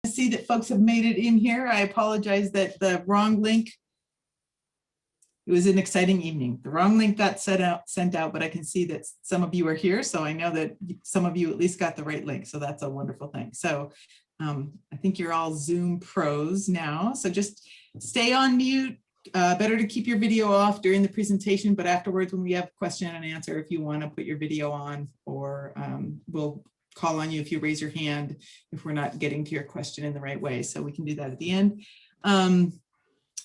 See that folks have made it in here. I apologize that the wrong link. It was an exciting evening. The wrong link got sent out, but I can see that some of you are here. So I know that some of you at least got the right link. So that's a wonderful thing. So I think you're all Zoom pros now. So just stay on mute. Better to keep your video off during the presentation, but afterwards when we have question and answer, if you want to put your video on, or we'll call on you if you raise your hand if we're not getting to your question in the right way. So we can do that at the end.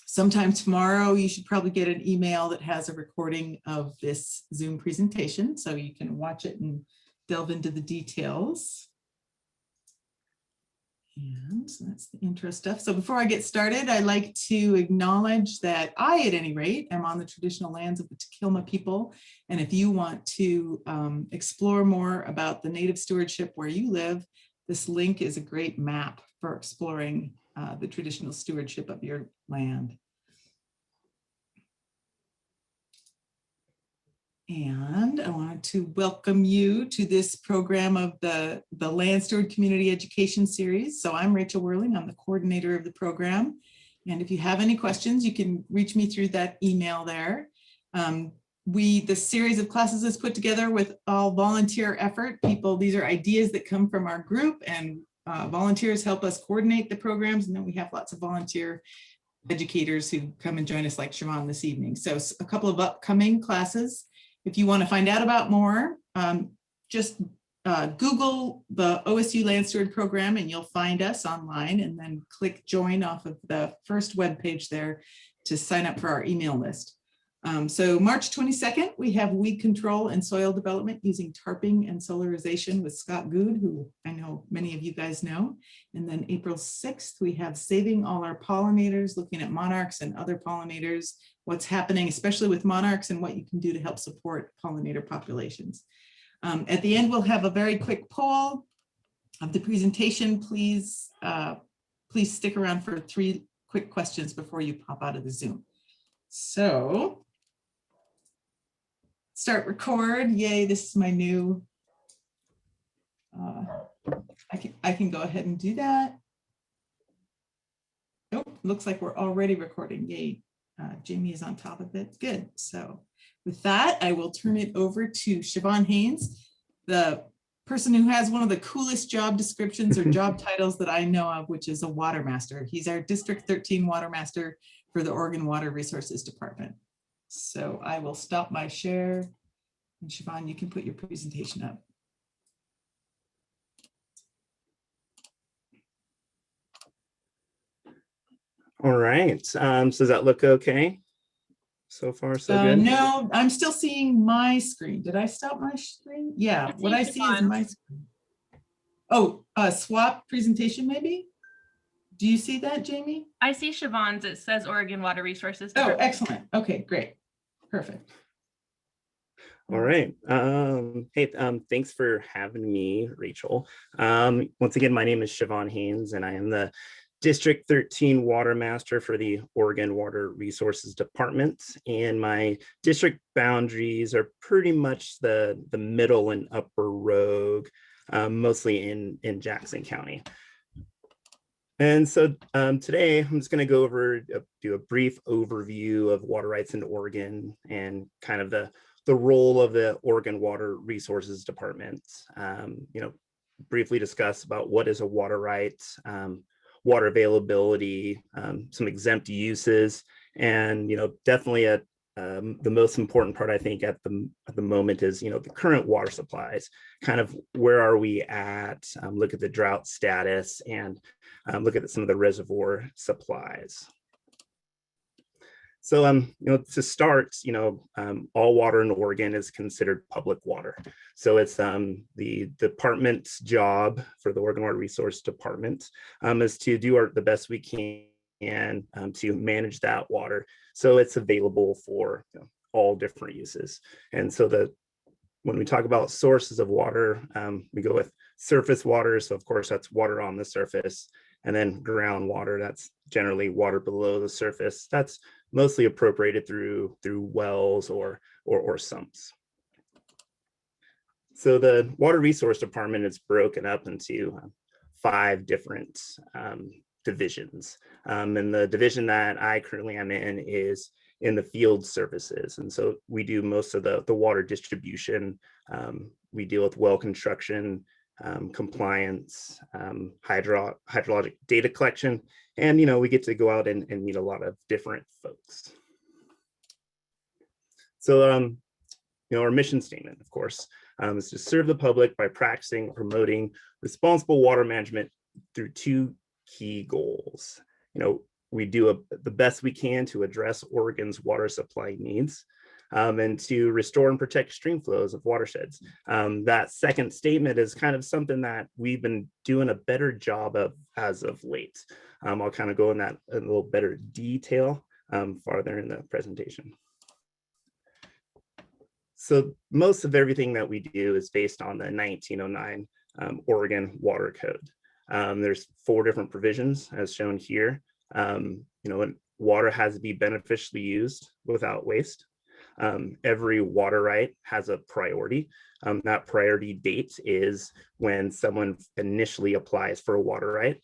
Sometime tomorrow, you should probably get an email that has a recording of this Zoom presentation, so you can watch it and delve into the details. And so that's the intro stuff. So before I get started, I'd like to acknowledge that I, at any rate, am on the traditional lands of the Tequilma people. And if you want to explore more about the native stewardship where you live, this link is a great map for exploring the traditional stewardship of your land. And I wanted to welcome you to this program of the Land Steward Community Education Series. So I'm Rachel Whirling, I'm the coordinator of the program. And if you have any questions, you can reach me through that email there. This series of classes is put together with all volunteer effort. These are ideas that come from our group, and volunteers help us coordinate the programs. And then we have lots of volunteer educators who come and join us, like Shavon this evening. So a couple of upcoming classes. If you want to find out about more, just Google the OSU Land Steward program and you'll find us online, and then click join off of the first web page there to sign up for our email list. So March 22nd, we have weed control and soil development using tarping and solarization with Scott Good, who I know many of you guys know. And then April 6th, we have saving all our pollinators, looking at monarchs and other pollinators, what's happening, especially with monarchs, and what you can do to help support pollinator populations. At the end, we'll have a very quick poll of the presentation. Please stick around for 3 quick questions before you pop out of the Zoom. So, start record. Yay, this is my new, I can go ahead and do that. Nope, looks like we're already recording. Yay, Jamie is on top of it. Good. So with that, I will turn it over to Shavon Haynes, the person who has one of the coolest job descriptions or job titles that I know of, which is a Watermaster. He's our District 13 Watermaster for the Oregon Water Resources Department. So I will stop my share, and Shavon, you can put your presentation up. All right, so does that look okay? So far, so good? No, I'm still seeing my screen. Did I stop my screen? Yeah, what I see is my screen. Oh, swap presentation maybe? Do you see that, Jamie? I see Shavon's. It says Oregon Water Resources. Oh, excellent. Okay, great. Perfect. All right. Hey, thanks for having me, Rachel. Once again, my name is Shavon Haynes, and I am the District 13 Watermaster for the Oregon Water Resources Department. And my district boundaries are pretty much the middle and upper Rogue, mostly in Jackson County. And so today I'm just going to go over, do a brief overview of water rights in Oregon and kind of the role of the Oregon Water Resources Department. Briefly discuss about what is a water right, water availability, some exempt uses, and definitely the most important part I think at the moment is the current water supplies. Kind of where are we at? Look at the drought status and look at some of the reservoir supplies. So to start, all water in Oregon is considered public water. So it's the department's job for the Oregon Water Resource Department is to do the best we can to manage that water so it's available for all different uses. And so when we talk about sources of water, we go with surface water. So of course that's water on the surface, and then groundwater. That's generally water below the surface. That's mostly appropriated through wells or sumps. So the Water Resource Department is broken up into 5 different divisions. And the division that I currently am in is in the field services. And so we do most of the water distribution. We deal with well construction, compliance, hydrologic data collection. And, we get to go out and meet a lot of different folks. So, our mission statement, of course, is to serve the public by practicing, promoting responsible water management through 2 key goals. We do the best we can to address Oregon's water supply needs and to restore and protect stream flows of watersheds. That second statement is kind of something that we've been doing a better job of as of late. I'll kind of go in that in a little better detail farther in the presentation. So most of everything that we do is based on the 1909 Oregon Water Code. There's 4 different provisions as shown here. Water has to be beneficially used without waste. Every water right has a priority. That priority date is when someone initially applies for a water right.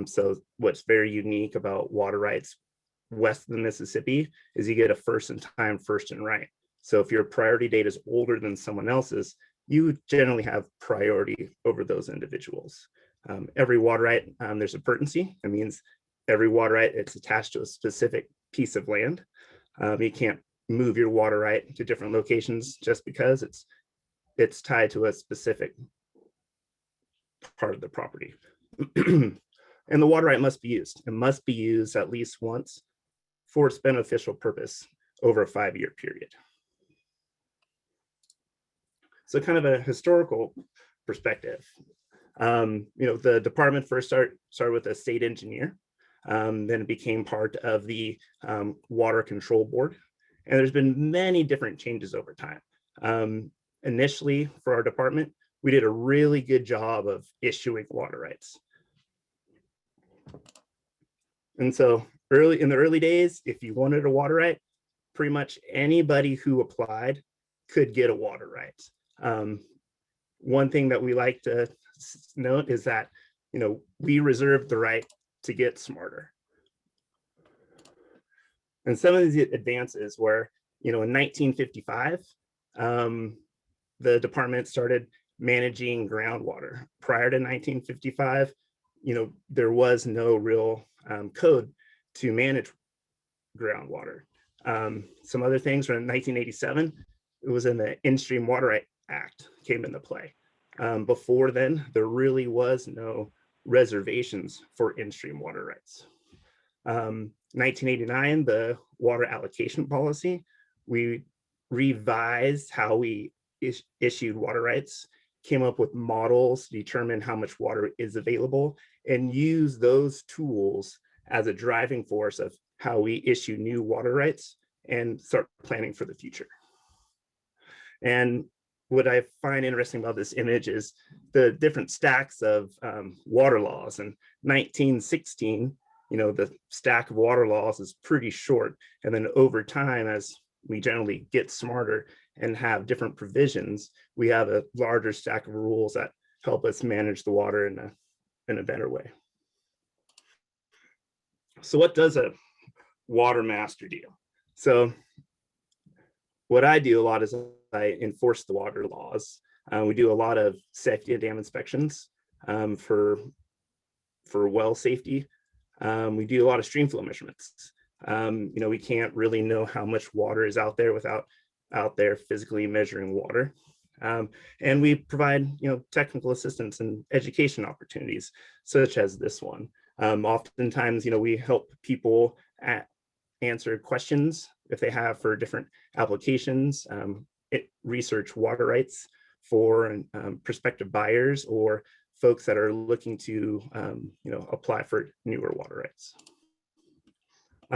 So what's very unique about water rights west of the Mississippi is you get a first in time, first in right. So if your priority date is older than someone else's, you generally have priority over those individuals. Every water right, there's a pertinency. It means every water right, it's attached to a specific piece of land. You can't move your water right to different locations just because it's tied to a specific part of the property. And the water right must be used. It must be used at least once for its beneficial purpose over a 5-year period. So kind of a historical perspective. The department first started with a state engineer, then it became part of the Water Control Board. And there's been many different changes over time. Initially, for our department, we did a really good job of issuing water rights. And so in the early days, if you wanted a water right, pretty much anybody who applied could get a water right. One thing that we like to note is that, we reserve the right to get smarter. And some of these advances were, in 1955, the department started managing groundwater. Prior to 1955, there was no real code to manage groundwater. Some other things were in 1987, it was in the Instream Water Right Act came into play. Before then, there really was no reservations for in-stream water rights. 1989, the water allocation policy, we revised how we issued water rights, came up with models to determine how much water is available, and use those tools as a driving force of how we issue new water rights and start planning for the future. And what I find interesting about this image is the different stacks of water laws. In 1916, the stack of water laws is pretty short. And then over time, as we generally get smarter and have different provisions, we have a larger stack of rules that help us manage the water in a better way. So what does a Watermaster do? So what I do a lot is I enforce the water laws. We do a lot of safety dam inspections for well safety. We do a lot of stream flow measurements. We can't really know how much water is out there without out there physically measuring water. And we provide technical assistance and education opportunities such as this one. Oftentimes, we help people answer questions if they have for different applications, research water rights for prospective buyers or folks that are looking to apply for newer water rights.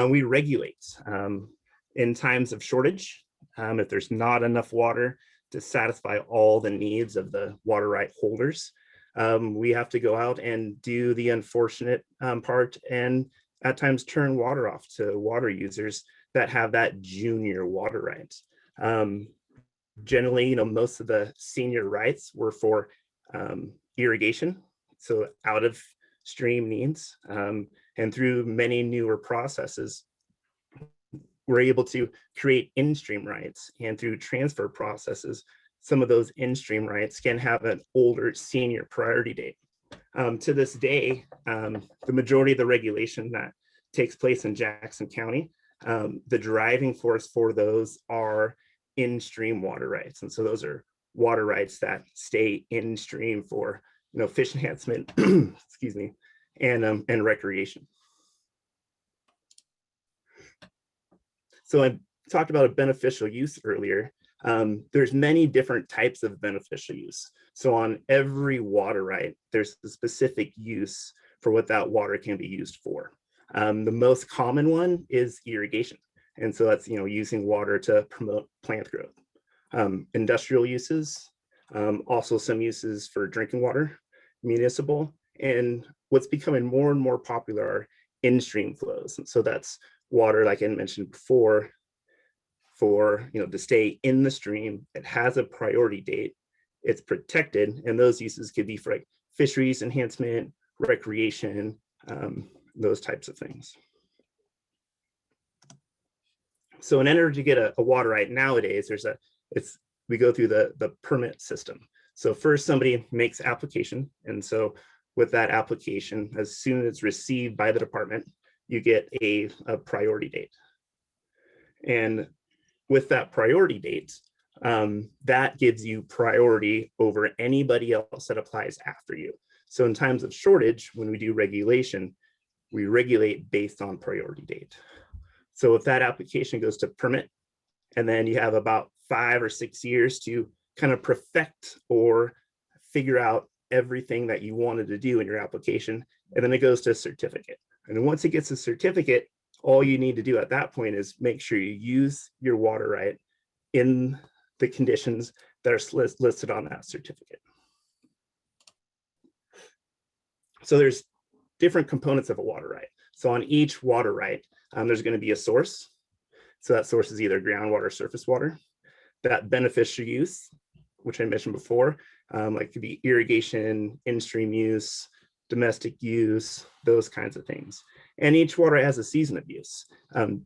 We regulate in times of shortage. If there's not enough water to satisfy all the needs of the water right holders, we have to go out and do the unfortunate part and at times turn water off to water users that have that junior water right. Generally, most of the senior rights were for irrigation. so out of stream needs. And through many newer processes, we're able to create in-stream rights, and through transfer processes, some of those in-stream rights can have an older senior priority date. To this day, the majority of the regulation that takes place in Jackson County, the driving force for those are in-stream water rights. And so those are water rights that stay in stream for, fish enhancement, excuse me, and recreation. So I talked about a beneficial use earlier. There's many different types of beneficial use. So on every water right, there's a specific use for what that water can be used for. The most common one is irrigation. And so that's, using water to promote plant growth. Industrial uses, also some uses for drinking water, municipal, and what's becoming more and more popular are in-stream flows. And so that's water, like I mentioned before, for to stay in the stream. It has a priority date, it's protected, and those uses could be for like fisheries enhancement, recreation, those types of things. So in order to get a water right nowadays, we go through the permit system. So first somebody makes application, and so with that application, as soon as it's received by the department, you get a priority date. And with that priority date, that gives you priority over anybody else that applies after you. So in times of shortage, when we do regulation, we regulate based on priority date. So if that application goes to permit, and then you have about 5 or 6 years to kind of perfect or figure out everything that you wanted to do in your application, and then it goes to a certificate. And then once it gets a certificate, all you need to do at that point is make sure you use your water right in the conditions that are listed on that certificate. So there's different components of a water right. So on each water right, there's going to be a source. So that source is either groundwater or surface water. That beneficial use, which I mentioned before, like could be irrigation, in-stream use, domestic use, those kinds of things. And each water has a season of use.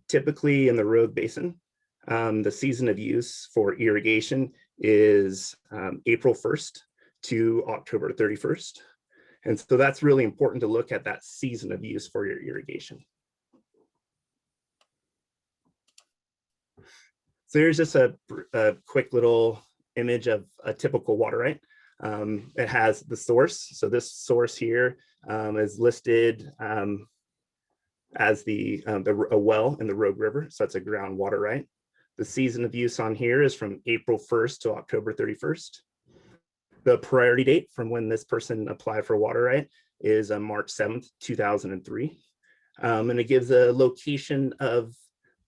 Typically in the Rogue Basin, the season of use for irrigation is April 1st to October 31st. And so that's really important to look at that season of use for your irrigation. So here's just a quick little image of a typical water right. It has the source. So this source here is listed as a well in the Rogue River. So that's a groundwater right. The season of use on here is from April 1st to October 31st. The priority date from when this person applied for water right is March 7th, 2003. And it gives a location of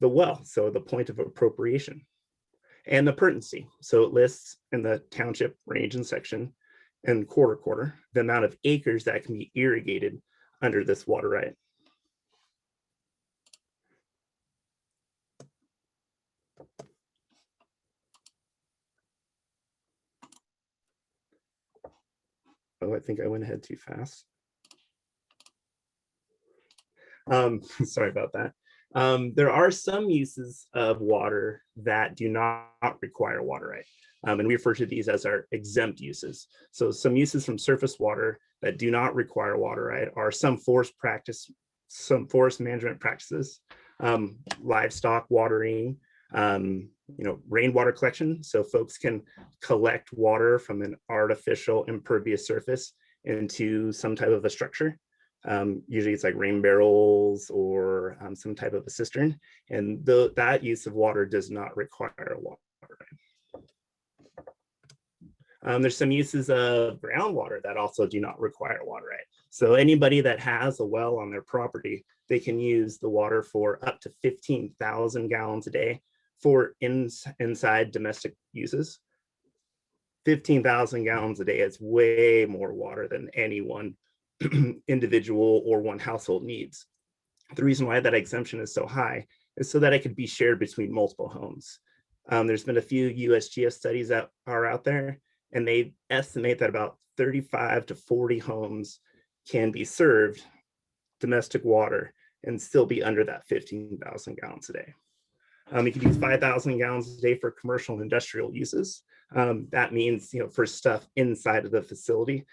the well, so the point of appropriation, and the pertinency. So it lists in the township range and section and quarter the amount of acres that can be irrigated under this water right. Oh, I think I went ahead too fast. Sorry about that. There are some uses of water that do not require water right. And we refer to these as our exempt uses. So some uses from surface water that do not require water right are some forest management practices, livestock watering, rainwater collection. So folks can collect water from an artificial impervious surface into some type of a structure. Usually it's like rain barrels or some type of a cistern, and that use of water does not require water. There's some uses of groundwater that also do not require water right. So anybody that has a well on their property, they can use the water for up to 15,000 gallons a day for inside domestic uses. 15,000 gallons a day is way more water than any one individual or one household needs. The reason why that exemption is so high is so that it could be shared between multiple homes. There's been a few USGS studies that are out there, and they estimate that about 35 to 40 homes can be served domestic water and still be under that 15,000 gallons a day. You can use 5,000 gallons a day for commercial and industrial uses. That means, for stuff inside of the facility,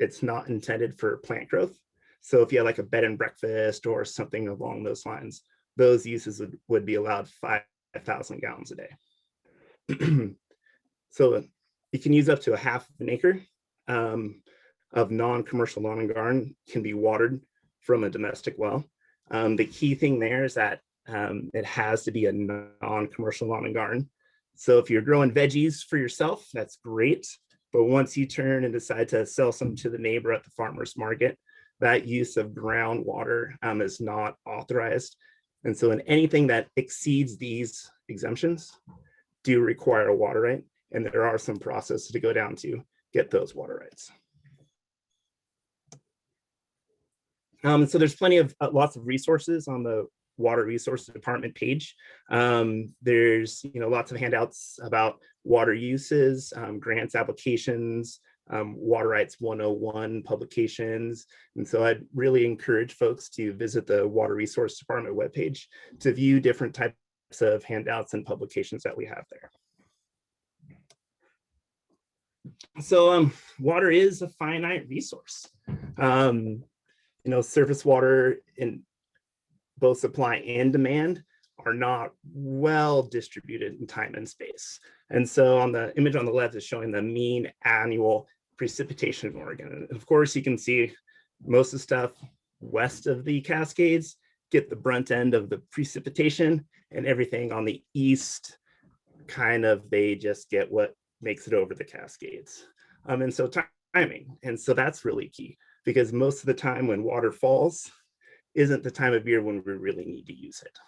it's not intended for plant growth. So if you have like a bed and breakfast or something along those lines, those uses would be allowed 5,000 gallons a day. So you can use up to a half an acre of non-commercial lawn and garden can be watered from a domestic well. The key thing there is that it has to be a non-commercial lawn and garden. So if you're growing veggies for yourself, that's great. But once you turn and decide to sell some to the neighbor at the farmer's market, that use of groundwater is not authorized. And so in anything that exceeds these exemptions do require a water right. And there are some processes to go down to get those water rights. So there's plenty of lots of resources on the Water Resources Department page. There's lots of handouts about water uses, grants, applications, Water Rights 101 publications. And so I'd really encourage folks to visit the Water Resource Department webpage to view different types of handouts and publications that we have there. So water is a finite resource. Surface water in both supply and demand are not well distributed in time and space. And so on the image on the left is showing the mean annual precipitation in Oregon. And of course, you can see most of the stuff west of the Cascades get the brunt end of the precipitation, and everything on the east, they just get what makes it over the Cascades. And so timing. And so that's really key, because most of the time when water falls isn't the time of year when we really need to use it.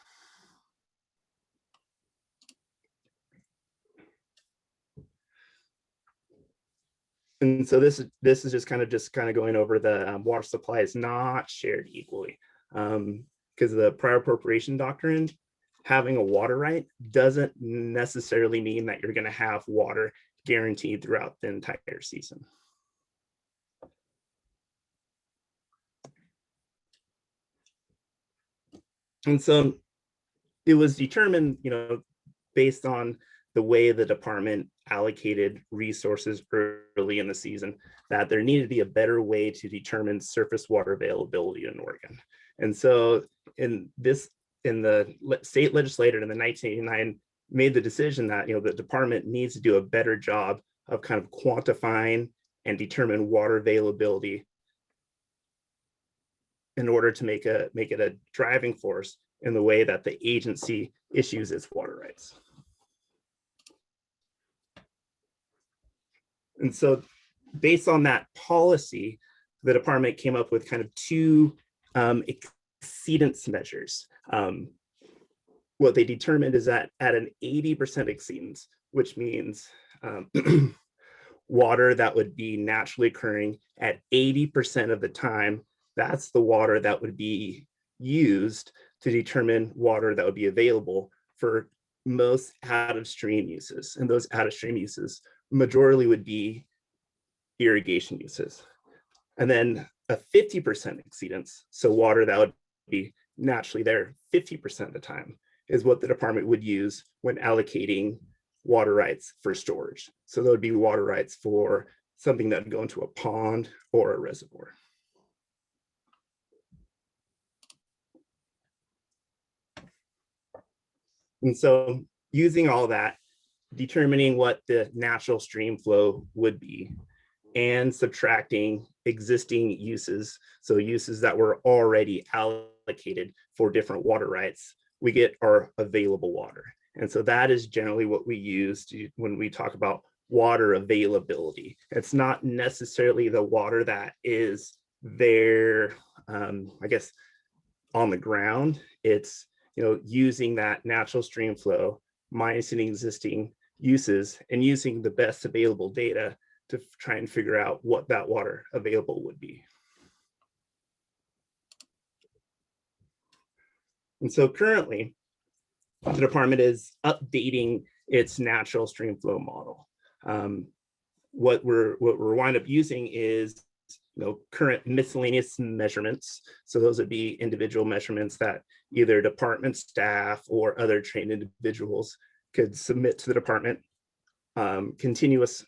And so this is just kind of going over the water supply is not shared equally, because the prior appropriation doctrine, having a water right doesn't necessarily mean that you're going to have water guaranteed throughout the entire season. And so it was determined, based on the way the department allocated resources early in the season, that there needed to be a better way to determine surface water availability in Oregon. And so in the state legislature in the 1989 made the decision that the department needs to do a better job of kind of quantifying and determine water availability in order to make it a driving force in the way that the agency issues its water rights. And so based on that policy, the department came up with kind of two exceedance measures. What they determined is that at an 80% exceedance, which means water that would be naturally occurring at 80% of the time, that's the water that would be used to determine water that would be available for most out-of-stream uses. And those out-of-stream uses, majority would be irrigation uses. And then a 50% exceedance, so water that would be naturally there 50% of the time, is what the department would use when allocating water rights for storage. So there would be water rights for something that would go into a pond or a reservoir. And so using all that, determining what the natural stream flow would be, and subtracting existing uses, so uses that were already allocated for different water rights, we get our available water. And so that is generally what we use when we talk about water availability. It's not necessarily the water that is there, I guess, on the ground. It's using that natural stream flow, minusing existing uses, and using the best available data to try and figure out what that water available would be. And so currently, the department is updating its natural stream flow model. what we're wind up using is current miscellaneous measurements. So those would be individual measurements that either department staff or other trained individuals could submit to the department. Continuous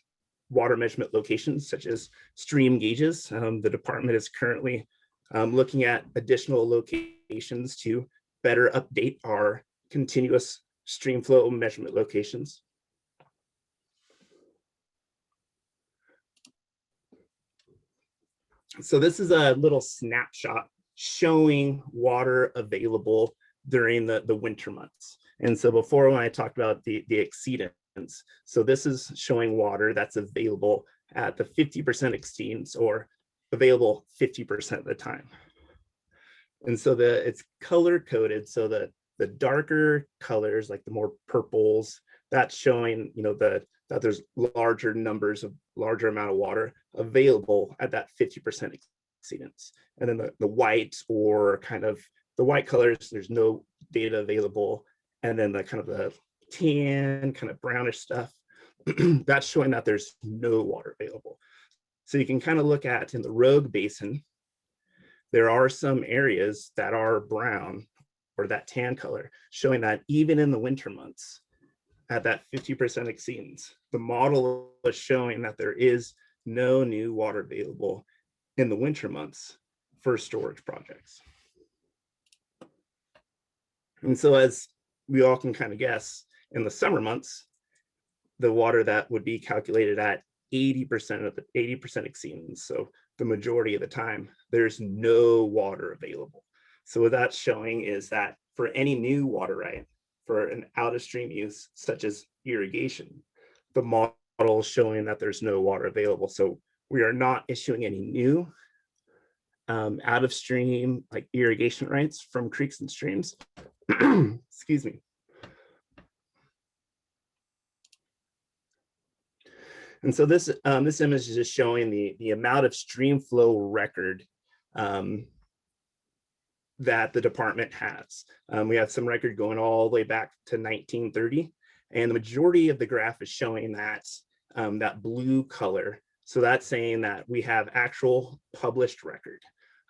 water measurement locations such as stream gauges. The department is currently looking at additional locations to better update our continuous stream flow measurement locations. So this is a little snapshot showing water available during the winter months. And so before, when I talked about the exceedance, so this is showing water that's available at the 50% exceedance or available 50% of the time. And so it's color coded. So the darker colors, like the more purples, that's showing that there's larger amount of water available at that 50% exceedance. And then the white, or kind of the white colors, there's no data available. And then the kind of the tan, kind of brownish stuff, that's showing that there's no water available. So you can kind of look at in the Rogue Basin, there are some areas that are brown or that tan color, showing that even in the winter months, at that 50% exceedance, the model is showing that there is no new water available in the winter months for storage projects. And so, as we all can kind of guess, in the summer months, the water that would be calculated at 80% of the 80% exceedance. So the majority of the time, there's no water available. So what that's showing is that for any new water right, for an out of stream use, such as irrigation, the model is showing that there's no water available. So we are not issuing any new out of stream like irrigation rights from creeks and streams. Excuse me. And so this image is just showing the amount of stream flow record that the department has. We have some record going all the way back to 1930, and the majority of the graph is showing that that blue color. So that's saying that we have actual published record.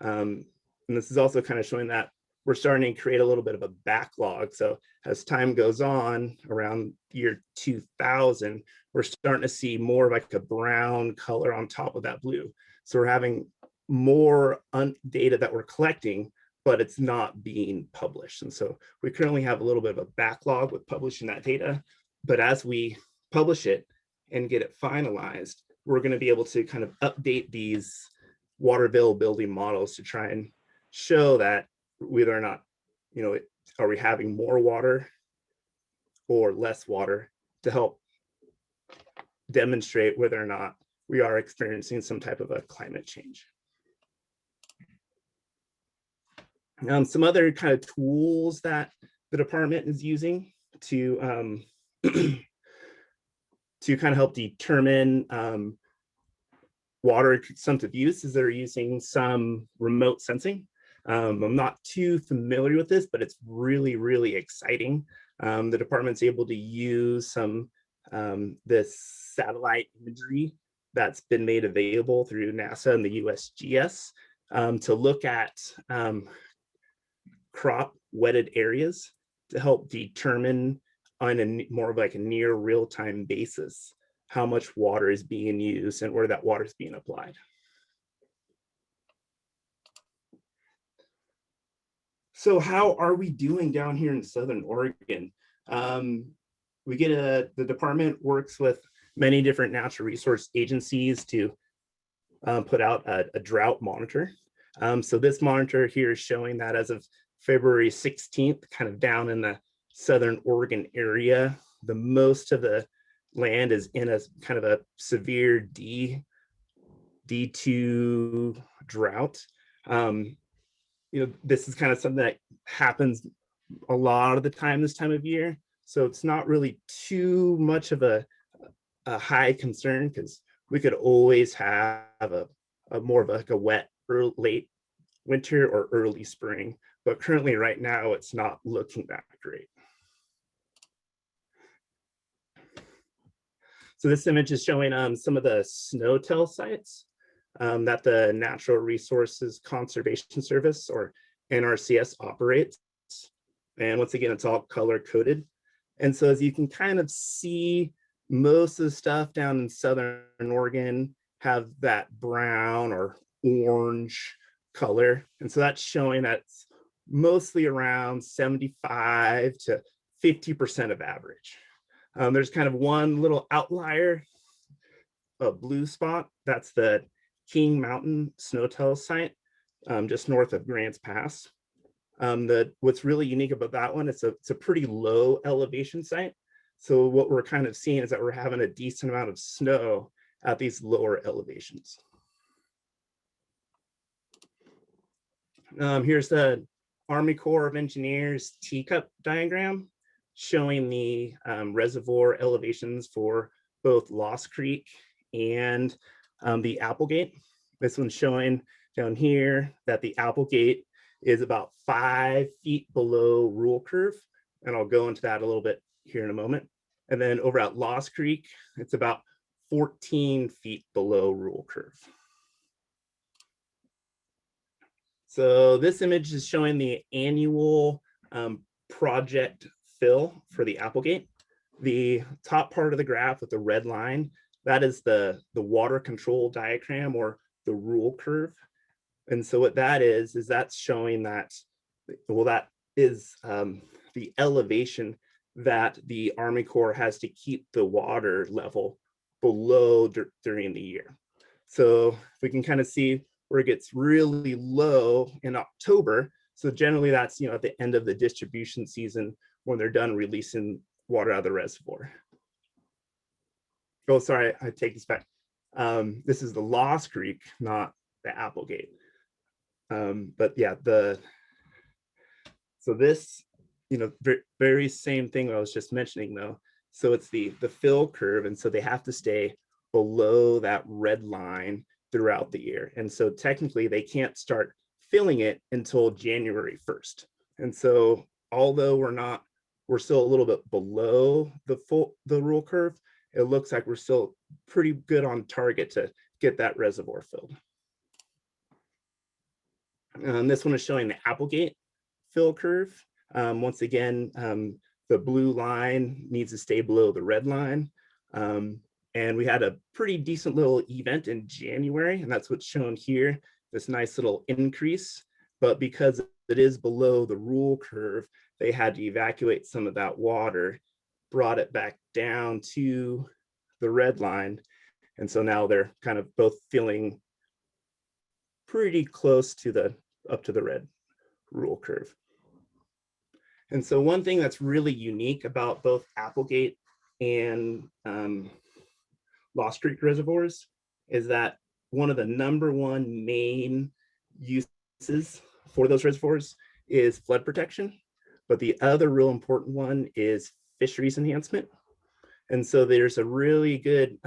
And this is also kind of showing that we're starting to create a little bit of a backlog. So as time goes on, around year 2000, we're starting to see more like a brown color on top of that blue. So we're having more data that we're collecting, but it's not being published. And so we currently have a little bit of a backlog with publishing that data. But as we publish it and get it finalized, we're going to be able to kind of update these water availability models to try and show that whether or not, are we having more water or less water, to help demonstrate whether or not we are experiencing some type of a climate change. Some other kind of tools that the department is using to to kind of help determine water consumptive use is they're using some remote sensing. I'm not too familiar with this, but it's really, really exciting. The department's able to use some this satellite imagery that's been made available through NASA and the USGS to look at crop wetted areas to help determine on a more of like a near real-time basis how much water is being used and where that water is being applied. So how are we doing down here in Southern Oregon? We get the department works with many different natural resource agencies to put out a drought monitor. So this monitor here is showing that as of February 16th, kind of down in the Southern Oregon area, the most of the land is in a kind of a severe D2 drought. This is kind of something that happens a lot of the time this time of year. So it's not really too much of a high concern, because we could always have a more of like a wet late winter or early spring. But currently right now, it's not looking that great. So this image is showing some of the snow-till sites that the Natural Resources Conservation Service, or NRCS, operates. And once again, it's all color-coded. And so as you can kind of see, most of the stuff down in Southern Oregon have that brown or orange color. And so that's showing that it's mostly around 75 to 50% of average. There's kind of one little outlier, a blue spot. That's the King Mountain Snow-Till site, just north of Grants Pass. What's really unique about that one, it's a pretty low elevation site. So what we're kind of seeing is that we're having a decent amount of snow at these lower elevations. Here's the Army Corps of Engineers teacup diagram showing the reservoir elevations for both Lost Creek and the Applegate. This one's showing down here that the Applegate is about 5 feet below rule curve. And I'll go into that a little bit here in a moment. And then over at Lost Creek, it's about 14 feet below rule curve. So this image is showing the annual project fill for the Applegate. The top part of the graph with the red line, that is the water control diagram, or the rule curve. And so what that is that's showing that, well, that is the elevation that the Army Corps has to keep the water level below during the year. So we can kind of see where it gets really low in October. So generally that's, at the end of the distribution season when they're done releasing water out of the reservoir. Oh, sorry, I take this back. This is the Lost Creek, not the Applegate. But yeah, so this, very same thing I was just mentioning though. So it's the fill curve, and so they have to stay below that red line throughout the year. And so technically they can't start filling it until January 1st. And so although we're still a little bit below the rule curve, it looks like we're still pretty good on target to get that reservoir filled. This one is showing the Applegate fill curve. Once again, the blue line needs to stay below the red line. And we had a pretty decent little event in January, and that's what's shown here, this nice little increase. But because it is below the rule curve, they had to evacuate some of that water, brought it back down to the red line. And so now they're kind of both feeling pretty close to up to the red rule curve. And so one thing that's really unique about both Applegate and Lost Creek reservoirs is that one of the #1 main uses for those reservoirs is flood protection, but the other real important one is fisheries enhancement. And so there's a really good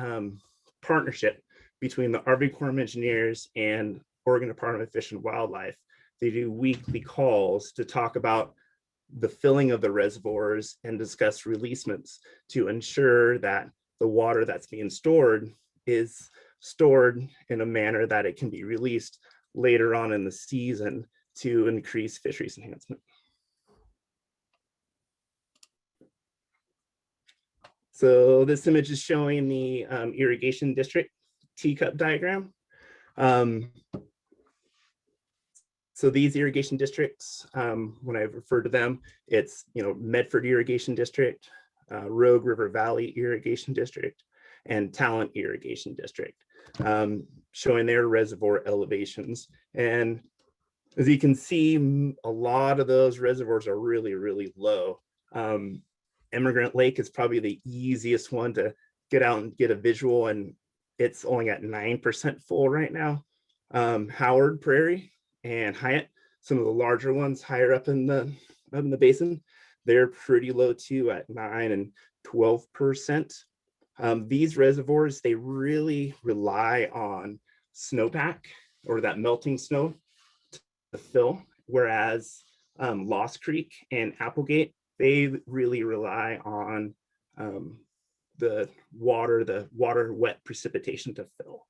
partnership between the Army Corps of Engineers and Oregon Department of Fish and Wildlife. They do weekly calls to talk about the filling of the reservoirs and discuss releasements to ensure that the water that's being stored is stored in a manner that it can be released later on in the season to increase fisheries enhancement. So this image is showing the irrigation district teacup diagram. So these irrigation districts, when I refer to them, it's Medford Irrigation District, Rogue River Valley Irrigation District, and Talent Irrigation District, showing their reservoir elevations. And as you can see, a lot of those reservoirs are really, really low. Emigrant Lake is probably the easiest one to get out and get a visual, and it's only at 9% full right now. Howard Prairie and Hyatt, some of the larger ones higher up in the basin, they're pretty low too at 9 and 12%. These reservoirs, they really rely on snowpack, or that melting snow, to fill, whereas Lost Creek and Applegate, they really rely on the water wet precipitation to fill.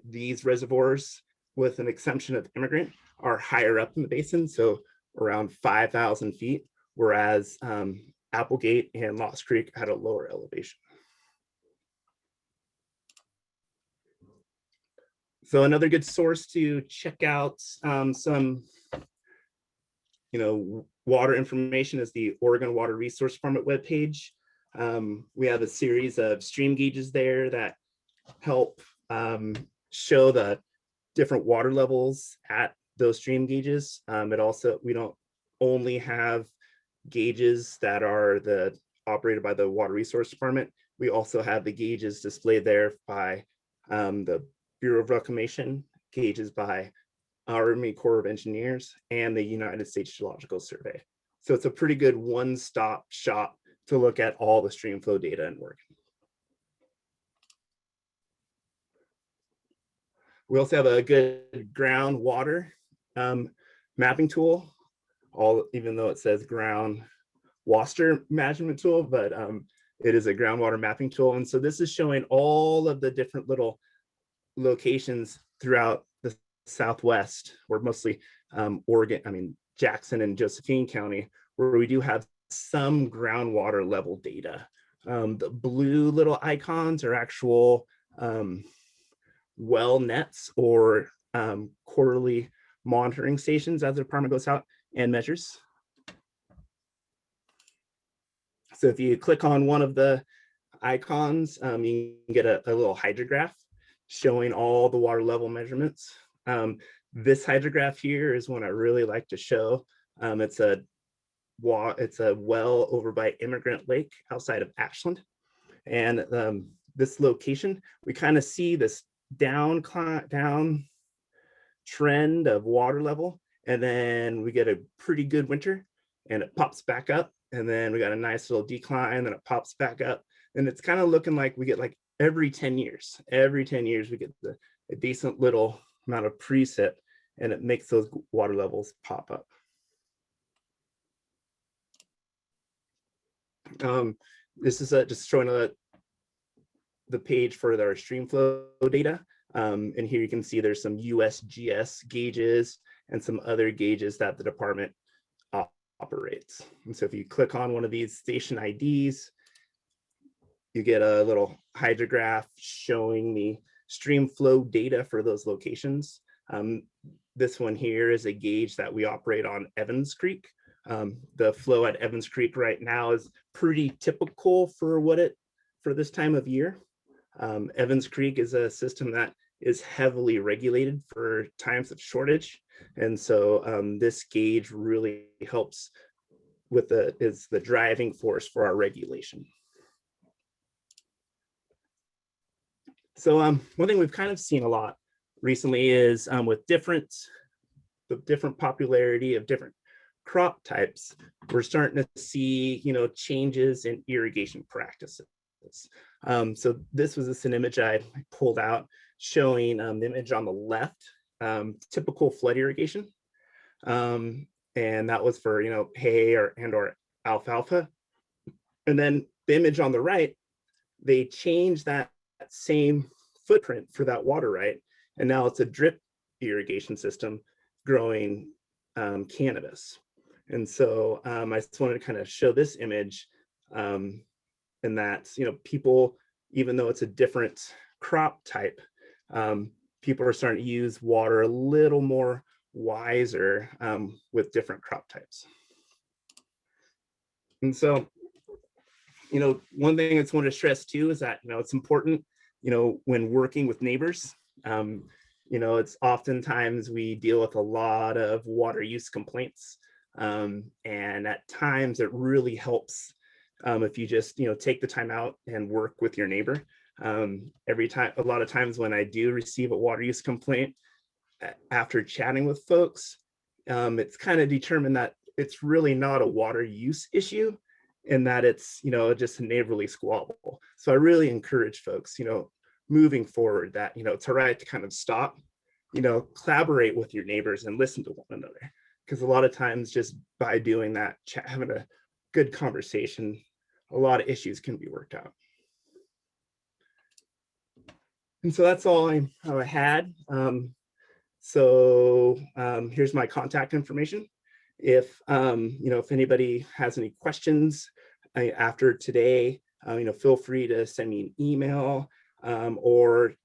These reservoirs, with an exemption of immigrant, are higher up in the basin, so around 5,000 feet, whereas Applegate and Lost Creek had a lower elevation. So another good source to check out some, water information is the Oregon Water Resource Department webpage. We have a series of stream gauges there that help show the different water levels at those stream gauges. We don't only have gauges that are operated by the Water Resource Department. We also have the gauges displayed there by the Bureau of Reclamation, gauges by Army Corps of Engineers, and the United States Geological Survey. So it's a pretty good one-stop shop to look at all the stream flow data in Oregon. We also have a good groundwater mapping tool, even though it says Groundwater management tool, but it is a groundwater mapping tool. And so this is showing all of the different little locations throughout the Southwest, or mostly Oregon, Jackson and Josephine County, where we do have some groundwater level data. The blue little icons are actual well nets or quarterly monitoring stations as the department goes out and measures. So if you click on one of the icons, you can get a little hydrograph showing all the water level measurements. This hydrograph here is one I really like to show. It's a well over by Immigrant Lake outside of Ashland. And this location, we kind of see this down trend of water level, and then we get a pretty good winter and it pops back up, and then we got a nice little decline, then it pops back up, and it's kind of looking like we get like every 10 years we get a decent little amount of precip, and it makes those water levels pop up. This is just showing the page for our stream flow data. And here you can see there's some USGS gauges and some other gauges that the department operates. And so if you click on one of these station IDs, you get a little hydrograph showing the stream flow data for those locations. This one here is a gauge that we operate on Evans Creek. The flow at Evans Creek right now is pretty typical for this time of year. Evans Creek is a system that is heavily regulated for times of shortage. And so this gauge really helps is the driving force for our regulation. So one thing we've kind of seen a lot recently is with the different popularity of different crop types, we're starting to see, changes in irrigation practices. So this was an image I pulled out showing the image on the left, typical flood irrigation. And that was for, hay or alfalfa. And then the image on the right, they changed that same footprint for that water right. And now it's a drip irrigation system growing cannabis. And so I just wanted to kind of show this image in that, people, even though it's a different crop type, people are starting to use water a little more wiser with different crop types. And so, one thing I just want to stress too is that, it's important, when working with neighbors, it's oftentimes we deal with a lot of water use complaints. And at times it really helps if you just, take the time out and work with your neighbor. A lot of times when I do receive a water use complaint, after chatting with folks, it's kind of determined that it's really not a water use issue, and that it's, just a neighborly squabble. So I really encourage folks, moving forward, that, it's all right to kind of stop, collaborate with your neighbors and listen to one another. Because a lot of times just by doing that, having a good conversation, a lot of issues can be worked out. And so that's all I had. Here's my contact information. If if anybody has any questions after today, feel free to send me an email, or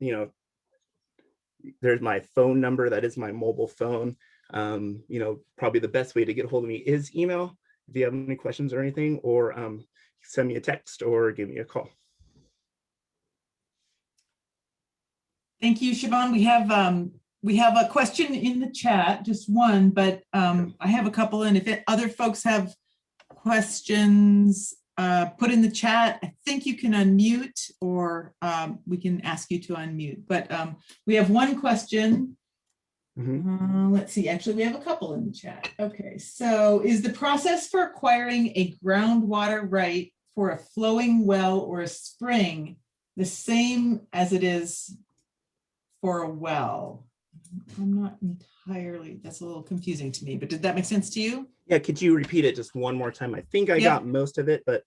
there's my phone number. That is my mobile phone. Probably the best way to get a hold of me is email if you have any questions or anything, or send me a text or give me a call. Thank you, Shavon. We have a question in the chat, just one, but I have a couple, and if other folks have questions, put in the chat. I think you can unmute, or we can ask you to unmute. But we have one question. Let's see, actually, we have a couple in the chat. Okay, so is the process for acquiring a groundwater right for a flowing well or a spring the same as it is for a well? I'm not entirely, that's a little confusing to me, but did that make sense to you? Yeah, could you repeat it just one more time? I think I got most of it, but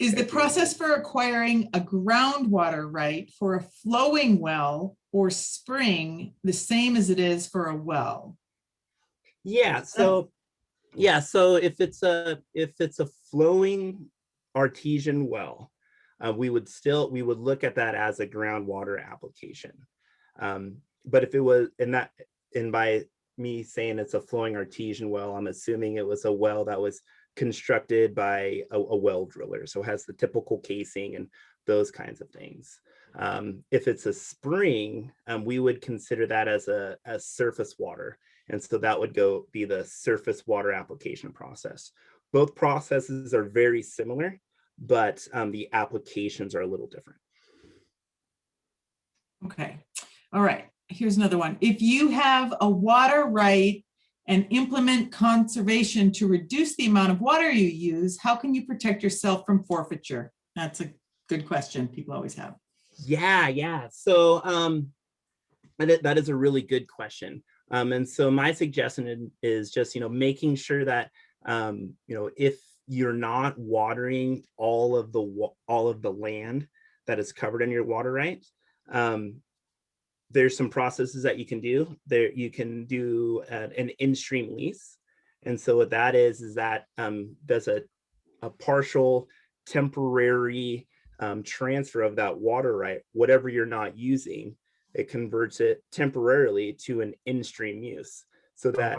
is the process for acquiring a groundwater right for a flowing well or spring the same as it is for a well? Yeah, so if it's a flowing artesian well, we would look at that as a groundwater application. But if it was and by me saying it's a flowing artesian well, I'm assuming it was a well that was constructed by a well driller, so it has the typical casing and those kinds of things. If it's a spring, we would consider that as a surface water, and so that would be the surface water application process. Both processes are very similar, but the applications are a little different. Okay, all right. Here's another one. If you have a water right and implement conservation to reduce the amount of water you use, how can you protect yourself from forfeiture? That's a good question people always have. Yeah. So that is a really good question. And so my suggestion is just, making sure that, if you're not watering all of the land that is covered in your water rights, there's some processes that you can do. You can do an instream lease. And so what that is that does a partial temporary transfer of that water right, whatever you're not using, it converts it temporarily to an instream use, so that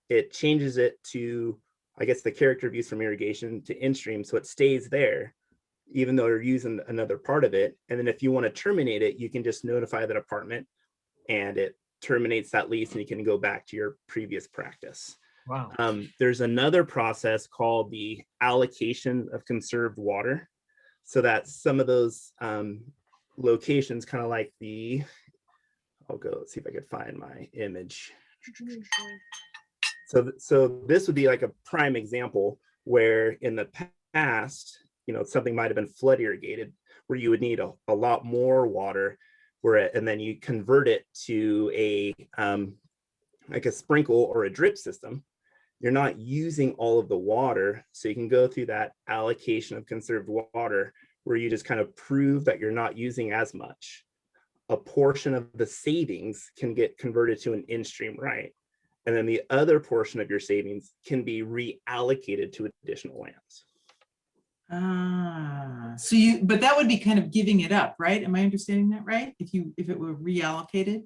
it changes it to, I guess, the character of use from irrigation to instream, so it stays there even though you're using another part of it. And then if you want to terminate it, you can just notify the department and it terminates that lease and you can go back to your previous practice. Wow. There's another process called the allocation of conserved water. So that some of those locations, kind of like I'll go see if I could find my image. So this would be like a prime example where in the past, something might have been flood irrigated, where you would need a lot more water, and then you convert it to like a sprinkle or a drip system. You're not using all of the water, so you can go through that allocation of conserved water where you just kind of prove that you're not using as much. A portion of the savings can get converted to an in-stream right, and then the other portion of your savings can be reallocated to additional lands. But that would be kind of giving it up, right? Am I understanding that right? If it were reallocated?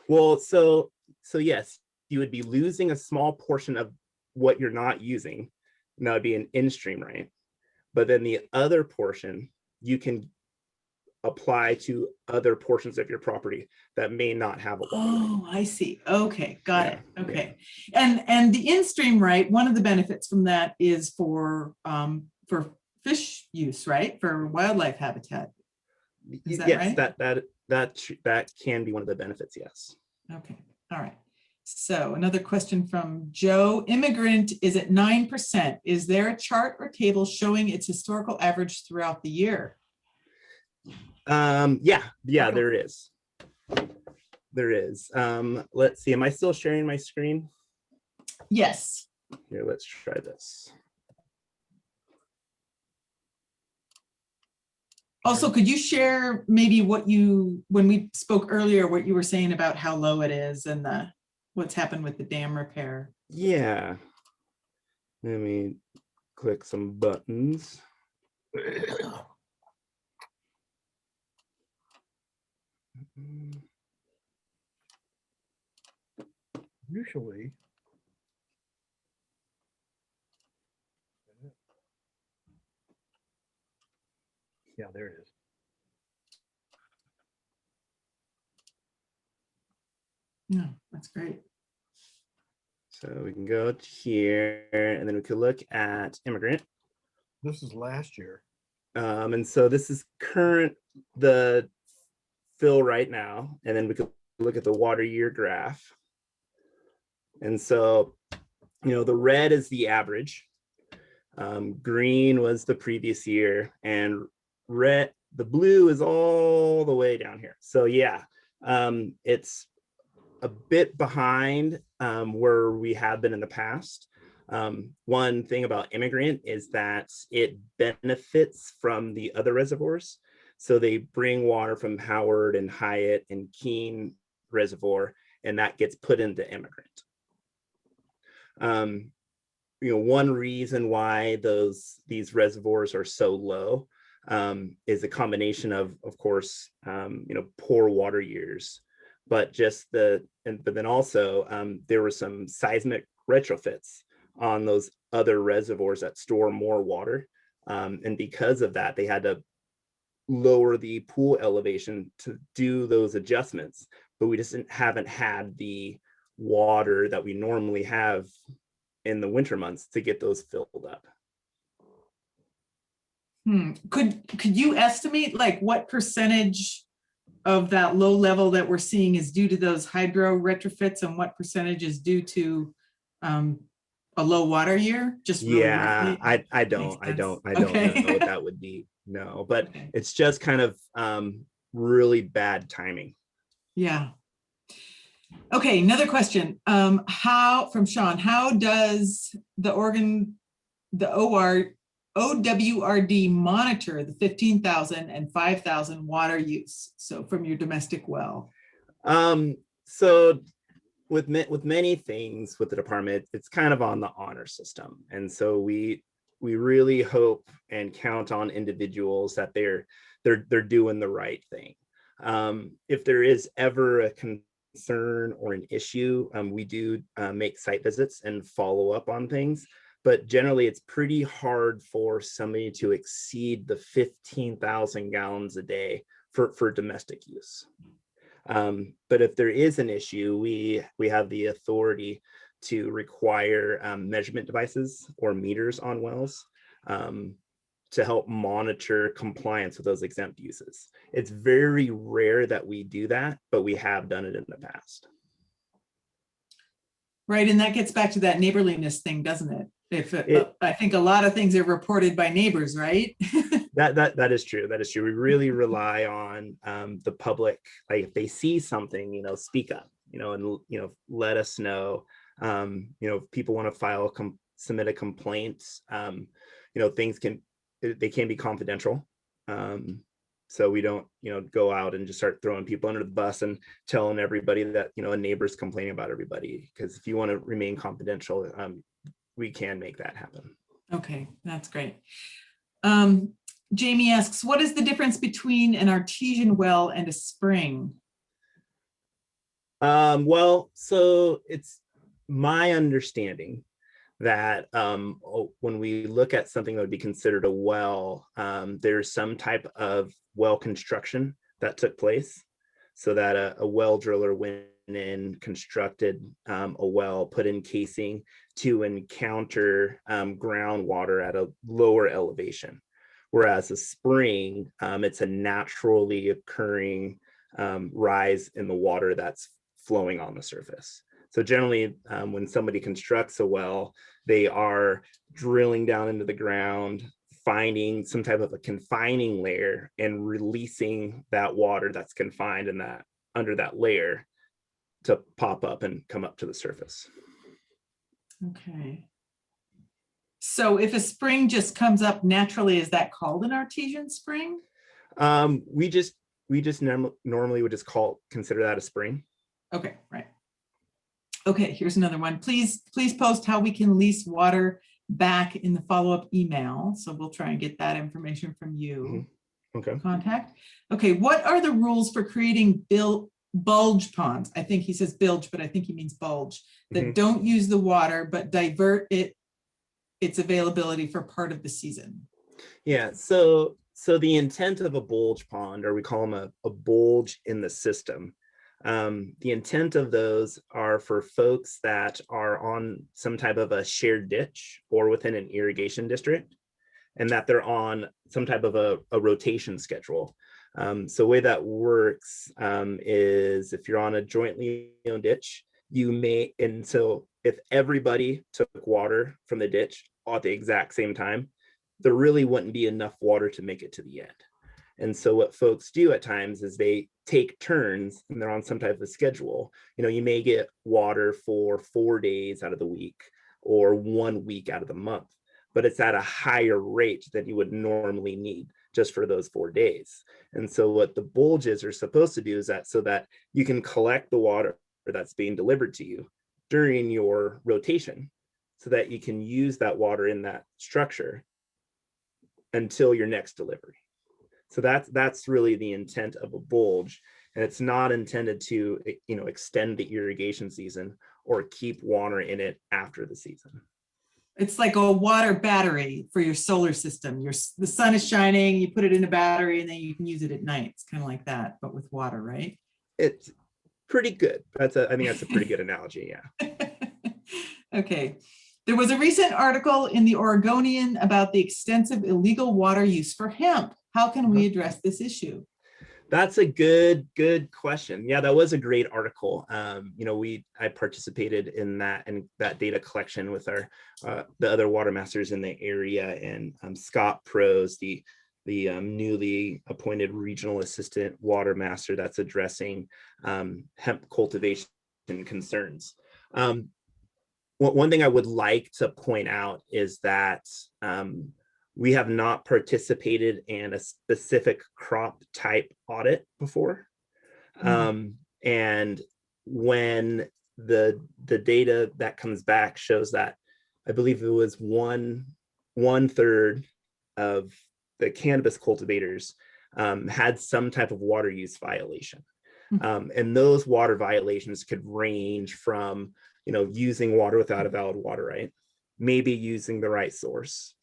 Well, so yes, you would be losing a small portion of what you're not using, and that would be an in-stream right. But then the other portion you can apply to other portions of your property that may not have a water. Oh, I see. Okay, got it. Okay, and the in-stream right, one of the benefits from that is for fish use, right? For wildlife habitat. Is that yes, right? that can be one of the benefits. Yes. Okay. All right. So another question from Joe. Immigrant is at 9%. Is there a chart or table showing its historical average throughout the year? Yeah, there is. Let's see. Am I still sharing my screen? Yes. Here, let's try this. Also, could you share maybe what when we spoke earlier, what you were saying about how low it is and what's happened with the dam repair? Yeah. Let me click some buttons. Usually. Yeah, there it is. No, that's great. So we can go to here and then we could look at immigrant. This is last year. And so this is the fill right now. And then we could look at the water year graph. And so, the red is the average. Green was the previous year, and the blue is all the way down here. So yeah, it's a bit behind where we have been in the past. One thing about immigrant is that it benefits from the other reservoirs. So they bring water from Howard and Hyatt and Keene Reservoir, and that gets put into immigrant. One reason why these reservoirs are so low is a combination of course, poor water years, but then also there were some seismic retrofits on those other reservoirs that store more water. And because of that, they had to lower the pool elevation to do those adjustments, but we just haven't had the water that we normally have in the winter months to get those filled up. Could you estimate like what percentage of that low level that we're seeing is due to those hydro retrofits and what percentage is due to a low water year? Just really Yeah, roughly? I don't Okay. know what that would be. No, but Okay. it's just kind of really bad timing. Yeah. Okay, another question. From Sean, how does the OWRD monitor the 15,000 and 5,000 water use? So from your domestic well. So with many things with the department, it's kind of on the honor system. And so we really hope and count on individuals that they're doing the right thing. If there is ever a concern or an issue, we do make site visits and follow up on things, but generally it's pretty hard for somebody to exceed the 15,000 gallons a day for domestic use. But if there is an issue, we have the authority to require measurement devices or meters on wells to help monitor compliance with those exempt uses. It's very rare that we do that, but we have done it in the past. Right, and that gets back to that neighborliness thing, doesn't it? I think a lot of things are reported by neighbors, right? That is true. That is true. We really rely on the public. Like if they see something, speak up, and let us know. If people want to submit a complaint, things they can be confidential. So we don't, go out and just start throwing people under the bus and telling everybody that, a neighbor's complaining about everybody. Because if you want to remain confidential, we can make that happen. Okay, that's great. Jamie asks, what is the difference between an artesian well and a spring? Well, so it's my understanding that when we look at something that would be considered a well, there's some type of well construction that took place, so that a well driller went in, constructed a well, put in casing to encounter groundwater at a lower elevation. Whereas a spring, it's a naturally occurring rise in the water that's flowing on the surface. So generally, when somebody constructs a well, they are drilling down into the ground, finding some type of a confining layer and releasing that water that's confined in that under that layer to pop up and come up to the surface. Okay. So if a spring just comes up naturally, is that called an artesian spring? We just normally would just consider that a spring. Okay, right. Okay, here's another one. Please post how we can lease water back in the follow-up email. So we'll try and get that information from you. Okay. Contact. Okay, what are the rules for creating bulge ponds? I think he says bilge, but I think he means bulge, that don't use the water but divert its availability for part of the season. Yeah, so the intent of a bulge pond, or we call them a bulge in the system, the intent of those are for folks that are on some type of a shared ditch or within an irrigation district, and that they're on some type of a rotation schedule. So the way that works is if you're on a jointly owned ditch, and so if everybody took water from the ditch at the exact same time, there really wouldn't be enough water to make it to the end. And so what folks do at times is they take turns and they're on some type of schedule. You may get water for 4 days out of the week or 1 week out of the month, but it's at a higher rate than you would normally need just for those 4 days. And so what the bulges are supposed to do is that so that you can collect the water that's being delivered to you during your rotation so that you can use that water in that structure until your next delivery. So that's really the intent of a bulge, and it's not intended to extend the irrigation season or keep water in it after the season. It's like a water battery for your solar system. The sun is shining, you put it in a battery, and then you can use it at night. It's kind of like that, but with water, right? It's pretty good. I think that's a pretty good analogy, yeah. Okay. There was a recent article in the Oregonian about the extensive illegal water use for hemp. How can we address this issue? That's a good question. Yeah, that was a great article. I participated in that data collection with the other Watermasters in the area, and Scott Prose, the newly appointed regional assistant Watermaster that's addressing hemp cultivation concerns. One thing I would like to point out is that we have not participated in a specific crop type audit before. And when the data that comes back shows that, I believe it was one third of the cannabis cultivators had some type of water use violation. And those water violations could range from using water without a valid water right, maybe using the right source,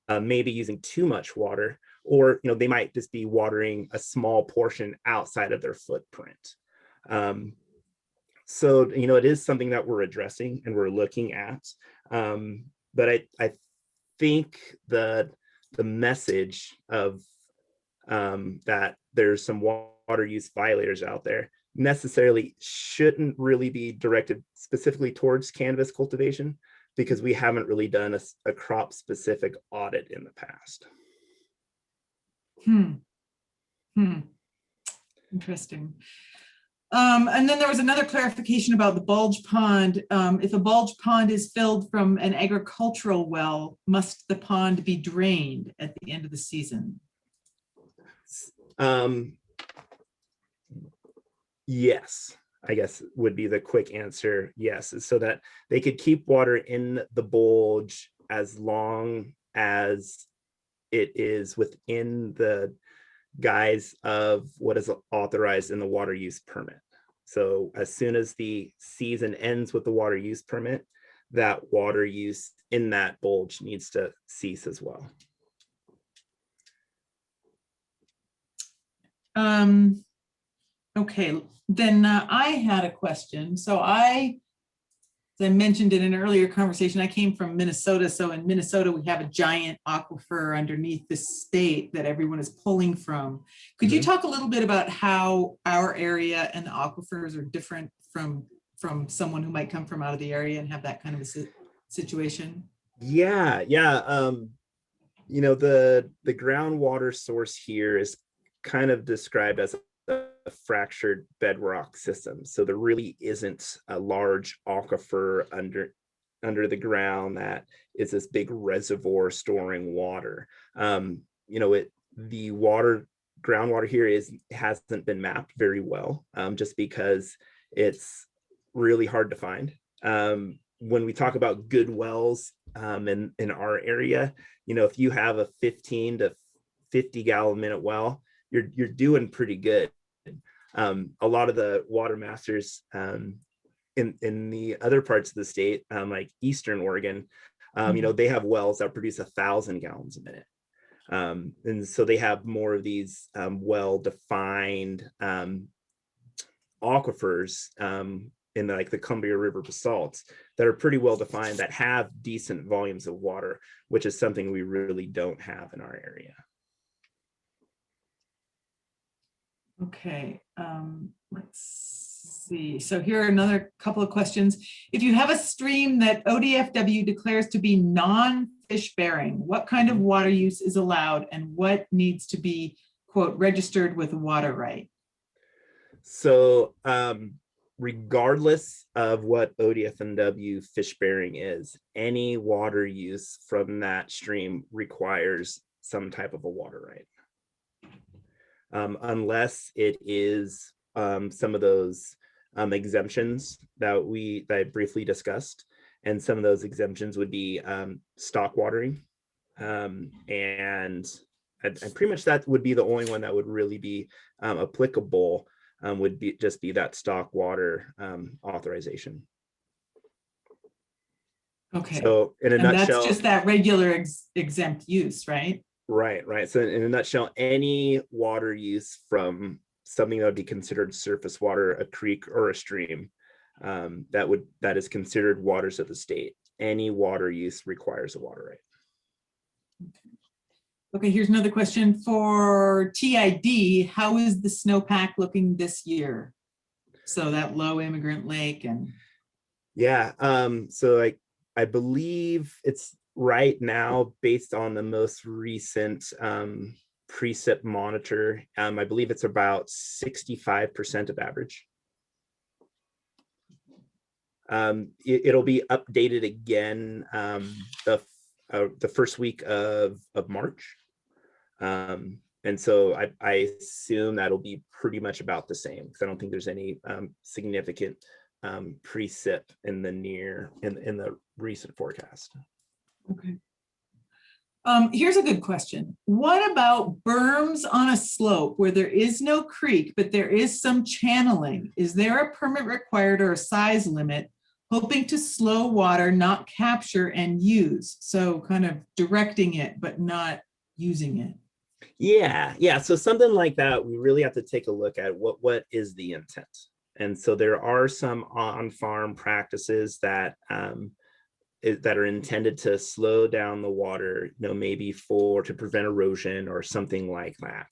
maybe using too much water, or they might just be watering a small portion outside of their footprint. So it is something that we're addressing and we're looking at. But I think the message of that there's some water use violators out there necessarily shouldn't really be directed specifically towards cannabis cultivation, because we haven't really done a crop specific audit in the past. Interesting. And then there was another clarification about the bulge pond. If a bulge pond is filled from an agricultural well, must the pond be drained at the end of the season? Yes, I guess would be the quick answer. Yes, so that they could keep water in the bulge as long as it is within the guise of what is authorized in the water use permit. So as soon as the season ends with the water use permit, that water use in that bulge needs to cease as well. Okay, then I had a question. So as I mentioned in an earlier conversation, I came from Minnesota. So in Minnesota, we have a giant aquifer underneath the state that everyone is pulling from. Could you talk a little bit about how our area and the aquifers are different from someone who might come from out of the area and have that kind of a situation? Yeah. The groundwater source here is kind of described as a fractured bedrock system. So there really isn't a large aquifer under the ground that is this big reservoir storing water. the groundwater here hasn't been mapped very well, just because it's really hard to find. When we talk about good wells in our area, if you have a 15 to 50 gallon minute well, you're doing pretty good. A lot of the Watermasters in the other parts of the state, like Eastern Oregon, they have wells that produce 1,000 gallons a minute. And so they have more of these well-defined aquifers in like the Columbia River basalts that are pretty well defined, that have decent volumes of water, which is something we really don't have in our area. Okay, let's see. So here are another couple of questions. If you have a stream that ODFW declares to be non-fish bearing, what kind of water use is allowed and what needs to be, quote, registered with a water right? So regardless of what ODFW fish bearing is, any water use from that stream requires some type of a water right. Unless it is some of those exemptions that I briefly discussed. And some of those exemptions would be stock watering. And pretty much that would be the only one that would really be applicable, would be just be that stock water authorization. Okay. So in a nutshell, that's just that regular exempt use, right? Right. So in a nutshell, any water use from something that would be considered surface water, a creek or a stream, that is considered waters of the state. Any water use requires a water right. Okay, here's another question for TID. How is the snowpack looking this year? So that low immigrant lake and. Yeah, so I believe it's right now, based on the most recent precip monitor, I believe it's about 65% of average. It'll be updated again the first week of March. And so I assume that'll be pretty much about the same, because I don't think there's any significant precip in the recent forecast. Okay. Here's a good question. What about berms on a slope where there is no creek, but there is some channeling? Is there a permit required or a size limit, hoping to slow water, not capture and use? So kind of directing it, but not using it. Yeah. So something like that, we really have to take a look at what is the intent. And so there are some on-farm practices that are intended to slow down the water, maybe to prevent erosion or something like that.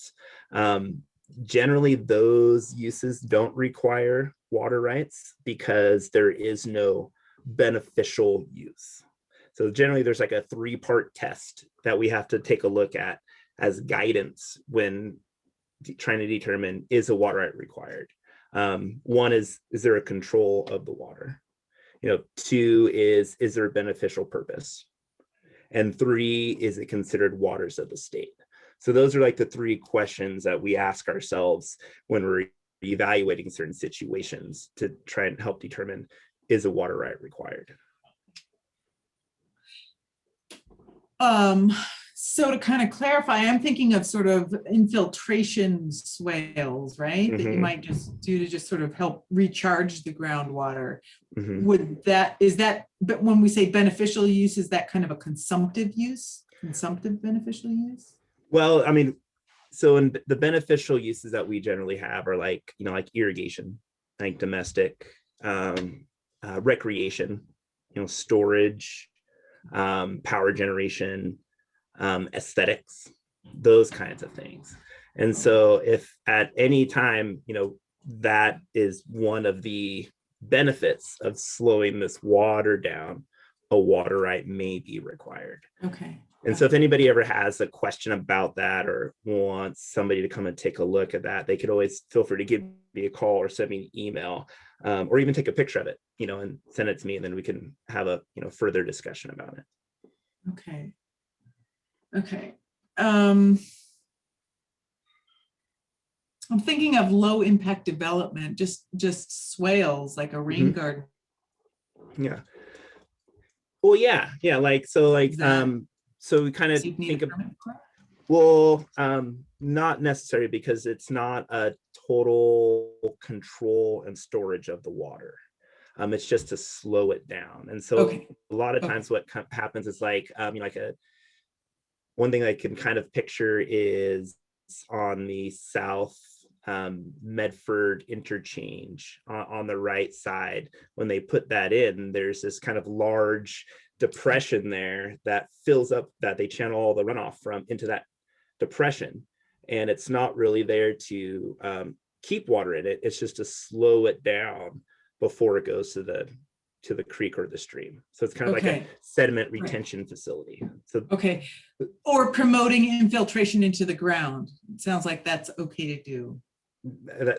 Generally, those uses don't require water rights because there is no beneficial use. So generally, there's like a 3-part test that we have to take a look at as guidance when trying to determine, is a water right required? One is there a control of the water? 2 is there a beneficial purpose? And 3, is it considered waters of the state? So those are like the 3 questions that we ask ourselves when we're evaluating certain situations to try and help determine, is a water right required? So to kind of clarify, I'm thinking of sort of infiltration swales, right? That you might just do to just sort of help recharge the groundwater. But when we say beneficial use, is that kind of a consumptive beneficial use? Well, I mean, so in the beneficial uses that we generally have are like irrigation, like domestic, recreation, storage, power generation, aesthetics, those kinds of things. And so if at any time, that is one of the benefits of slowing this water down, a water right may be required. Okay. And so if anybody ever has a question about that or wants somebody to come and take a look at that, they could always feel free to give me a call or send me an email, or even take a picture of it, and send it to me, and then we can have a further discussion about it. Okay. I'm thinking of low impact development, just swales like a rain garden. Yeah. Well, yeah. Like, so like, That- so we kind of So you'd need think a of, permit for it? well, not necessary because it's not a total control and storage of the water. It's just to slow it down. And so Okay. a lot of Okay. times what happens is like, like one thing I can kind of picture is on the South Medford interchange on the right side. When they put that in, there's this kind of large depression there that fills up, that they channel all the runoff from into that depression. And it's not really there to keep water in it. It's just to slow it down before it goes to the creek or the stream. So it's kind of like a sediment retention facility. So okay. Or promoting infiltration into the ground. It sounds like that's okay to do.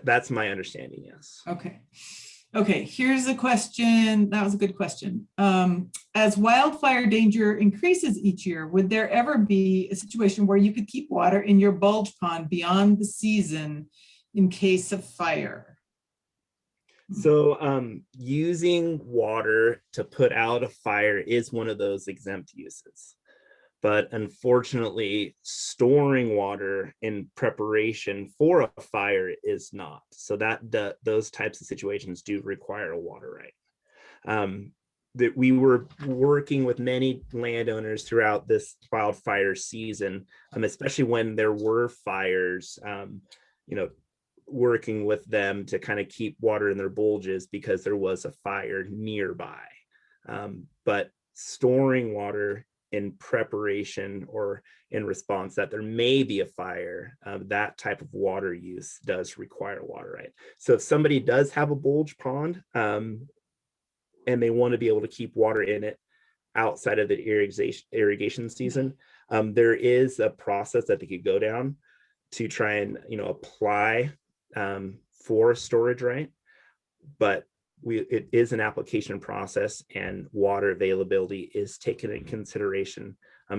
That's my understanding, yes. Okay. Okay, here's a question. That was a good question. As wildfire danger increases each year, would there ever be a situation where you could keep water in your bulge pond beyond the season in case of fire? So using water to put out a fire is one of those exempt uses. But unfortunately, storing water in preparation for a fire is not. So those types of situations do require a water right. That we were working with many landowners throughout this wildfire season, especially when there were fires, working with them to kind of keep water in their bulges because there was a fire nearby. But storing water in preparation or in response that there may be a fire, that type of water use does require water right. So if somebody does have a bulge pond and they want to be able to keep water in it outside of the irrigation season, there is a process that they could go down to try and apply for storage right. But it is an application process, and water availability is taken in consideration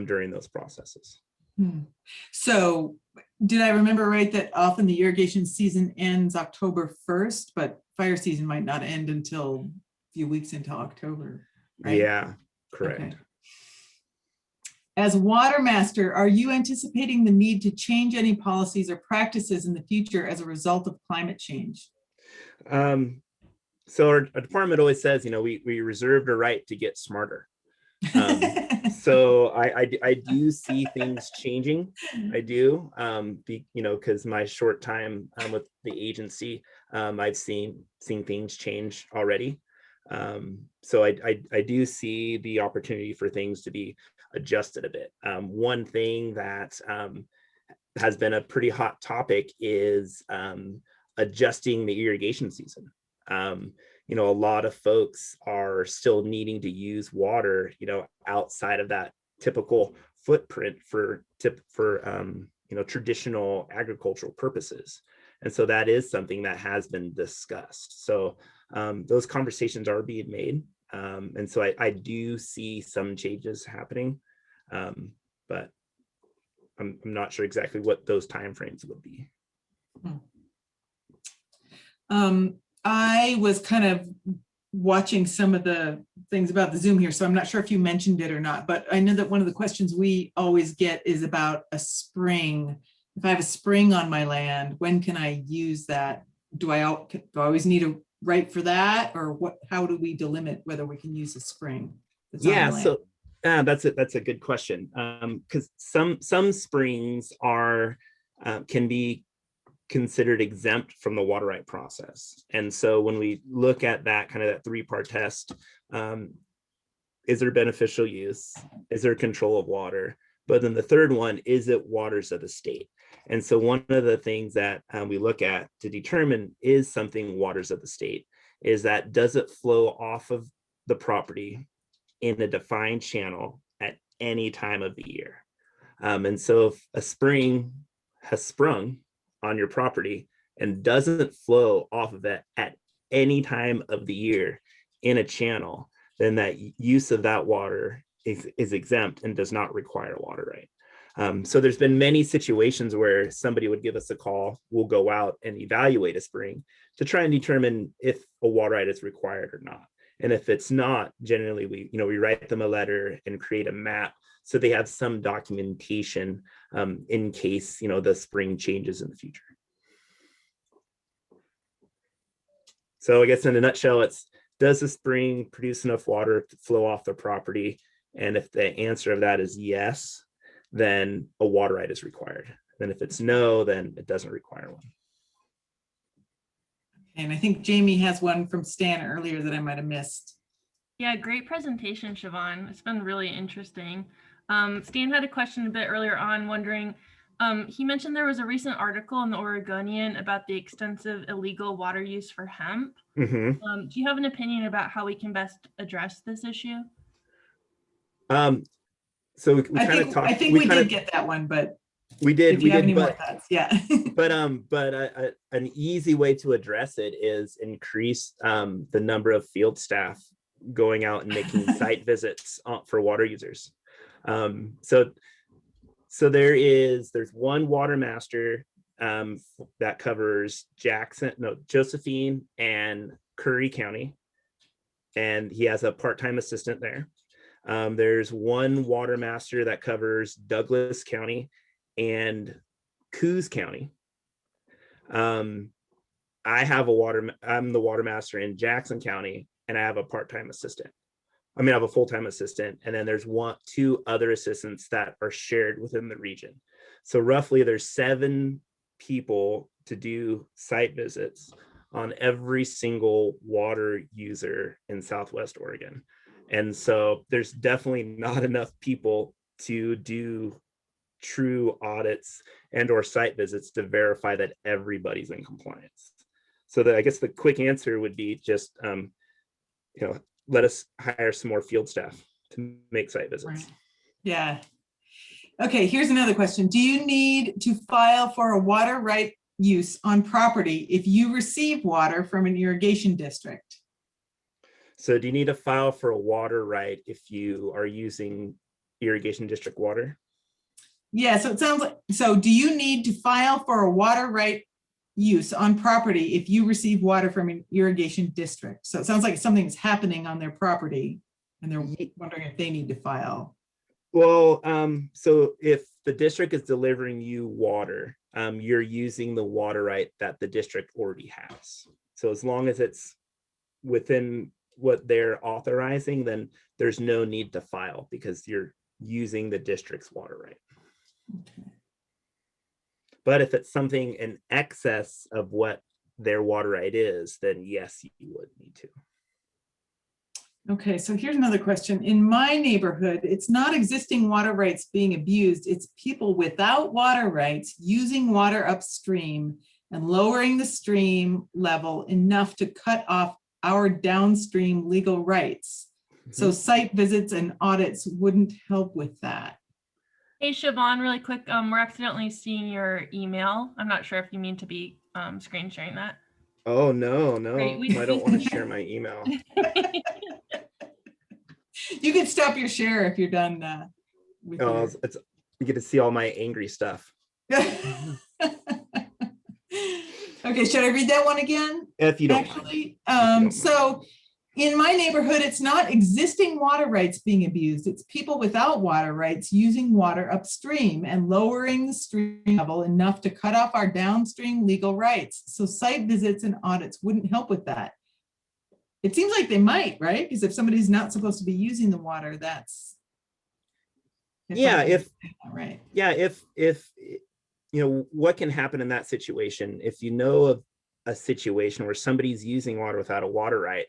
during those processes. So did I remember right that often the irrigation season ends October 1st, but fire season might not end until a few weeks into October, right? Yeah, correct. Okay. As Watermaster, are you anticipating the need to change any policies or practices in the future as a result of climate change? So our department always says, we reserved a right to get smarter. So I do see things changing. I do, because my short time with the agency, I've seen things change already. So I do see the opportunity for things to be adjusted a bit. One thing that has been a pretty hot topic is adjusting the irrigation season. A lot of folks are still needing to use water, outside of that typical footprint for traditional agricultural purposes. And so that is something that has been discussed. So those conversations are being made. And so I do see some changes happening, but I'm not sure exactly what those timeframes would be. I was kind of watching some of the things about the Zoom here, so I'm not sure if you mentioned it or not, but I know that one of the questions we always get is about a spring. If I have a spring on my land, when can I use that? Do I always need a right for that, or what? How do we delimit whether we can use a spring? Yeah, so that's a good question, because some springs can be considered exempt from the water right process. And so when we look at that kind of that three-part test, is there beneficial use? Is there control of water? But then the third one, is it waters of the state? And so one of the things that we look at to determine is something waters of the state is that, does it flow off of the property in a defined channel at any time of the year? And so if a spring has sprung on your property and doesn't flow off of it at any time of the year in a channel, then that use of that water is exempt and does not require water right. So there's been many situations where somebody would give us a call, we'll go out and evaluate a spring to try and determine if a water right is required or not. And if it's not, generally we write them a letter and create a map so they have some documentation in case the spring changes in the future. So I guess in a nutshell, it's, does the spring produce enough water to flow off the property? And if the answer of that is yes, then a water right is required. And if it's no, then it doesn't require one. And I think Jamie has one from Stan earlier that I might have missed. Yeah, great presentation, Shavon. It's been really interesting. Stan had a question a bit earlier on, wondering, he mentioned there was a recent article in the Oregonian about the extensive illegal water use for hemp. Mm-hmm. Do you have an opinion about how we can best address this issue? So we kind of talked. I think we did get that one, but we did. if you have any more but thoughts, yeah. but an easy way to address it is increase the number of field staff going out and making site visits for water users. So there's one Watermaster that covers Josephine and Curry County, and he has a part-time assistant there. There's one Watermaster that covers Douglas County and Coos County. I'm the Watermaster in Jackson County, and I have a part-time assistant. I have a full-time assistant, and then there's two other assistants that are shared within the region. So roughly there's 7 people to do site visits on every single water user in Southwest Oregon. And so there's definitely not enough people to do true audits and or site visits to verify that everybody's in compliance. So I guess the quick answer would be just, let us hire some more field staff to make site visits. Right. Yeah. Okay, here's another question. Do you need to file for a water right use on property if you receive water from an irrigation district? So do you need to file for a water right if you are using irrigation district water? Yeah, so it sounds like, so do you need to file for a water right use on property if you receive water from an irrigation district? So it sounds like something's happening on their property and they're wondering if they need to file. Well, so if the district is delivering you water, you're using the water right that the district already has. So as long as it's within what they're authorizing, then there's no need to file because you're using the district's water right. Okay. But if it's something in excess of what their water right is, then yes, you would need to. Okay, so here's another question. In my neighborhood, it's not existing water rights being abused. It's people without water rights using water upstream and lowering the stream level enough to cut off our downstream legal rights. So site visits and audits wouldn't help with that. Hey, Shavon, really quick, we're accidentally seeing your email. I'm not sure if you mean to be screen sharing that. Oh, no. Great. I don't want to share my email. You can stop your share if you're done with your... You get to see all my angry stuff. Okay, should I read that one again? If you don't. Actually, so in my neighborhood, it's not existing water rights being abused. It's people without water rights using water upstream and lowering the stream level enough to cut off our downstream legal rights. So site visits and audits wouldn't help with that. It seems like they might, right? Because if somebody's not supposed to be using the water, that's... If what can happen in that situation, if you know of a situation where somebody's using water without a water right,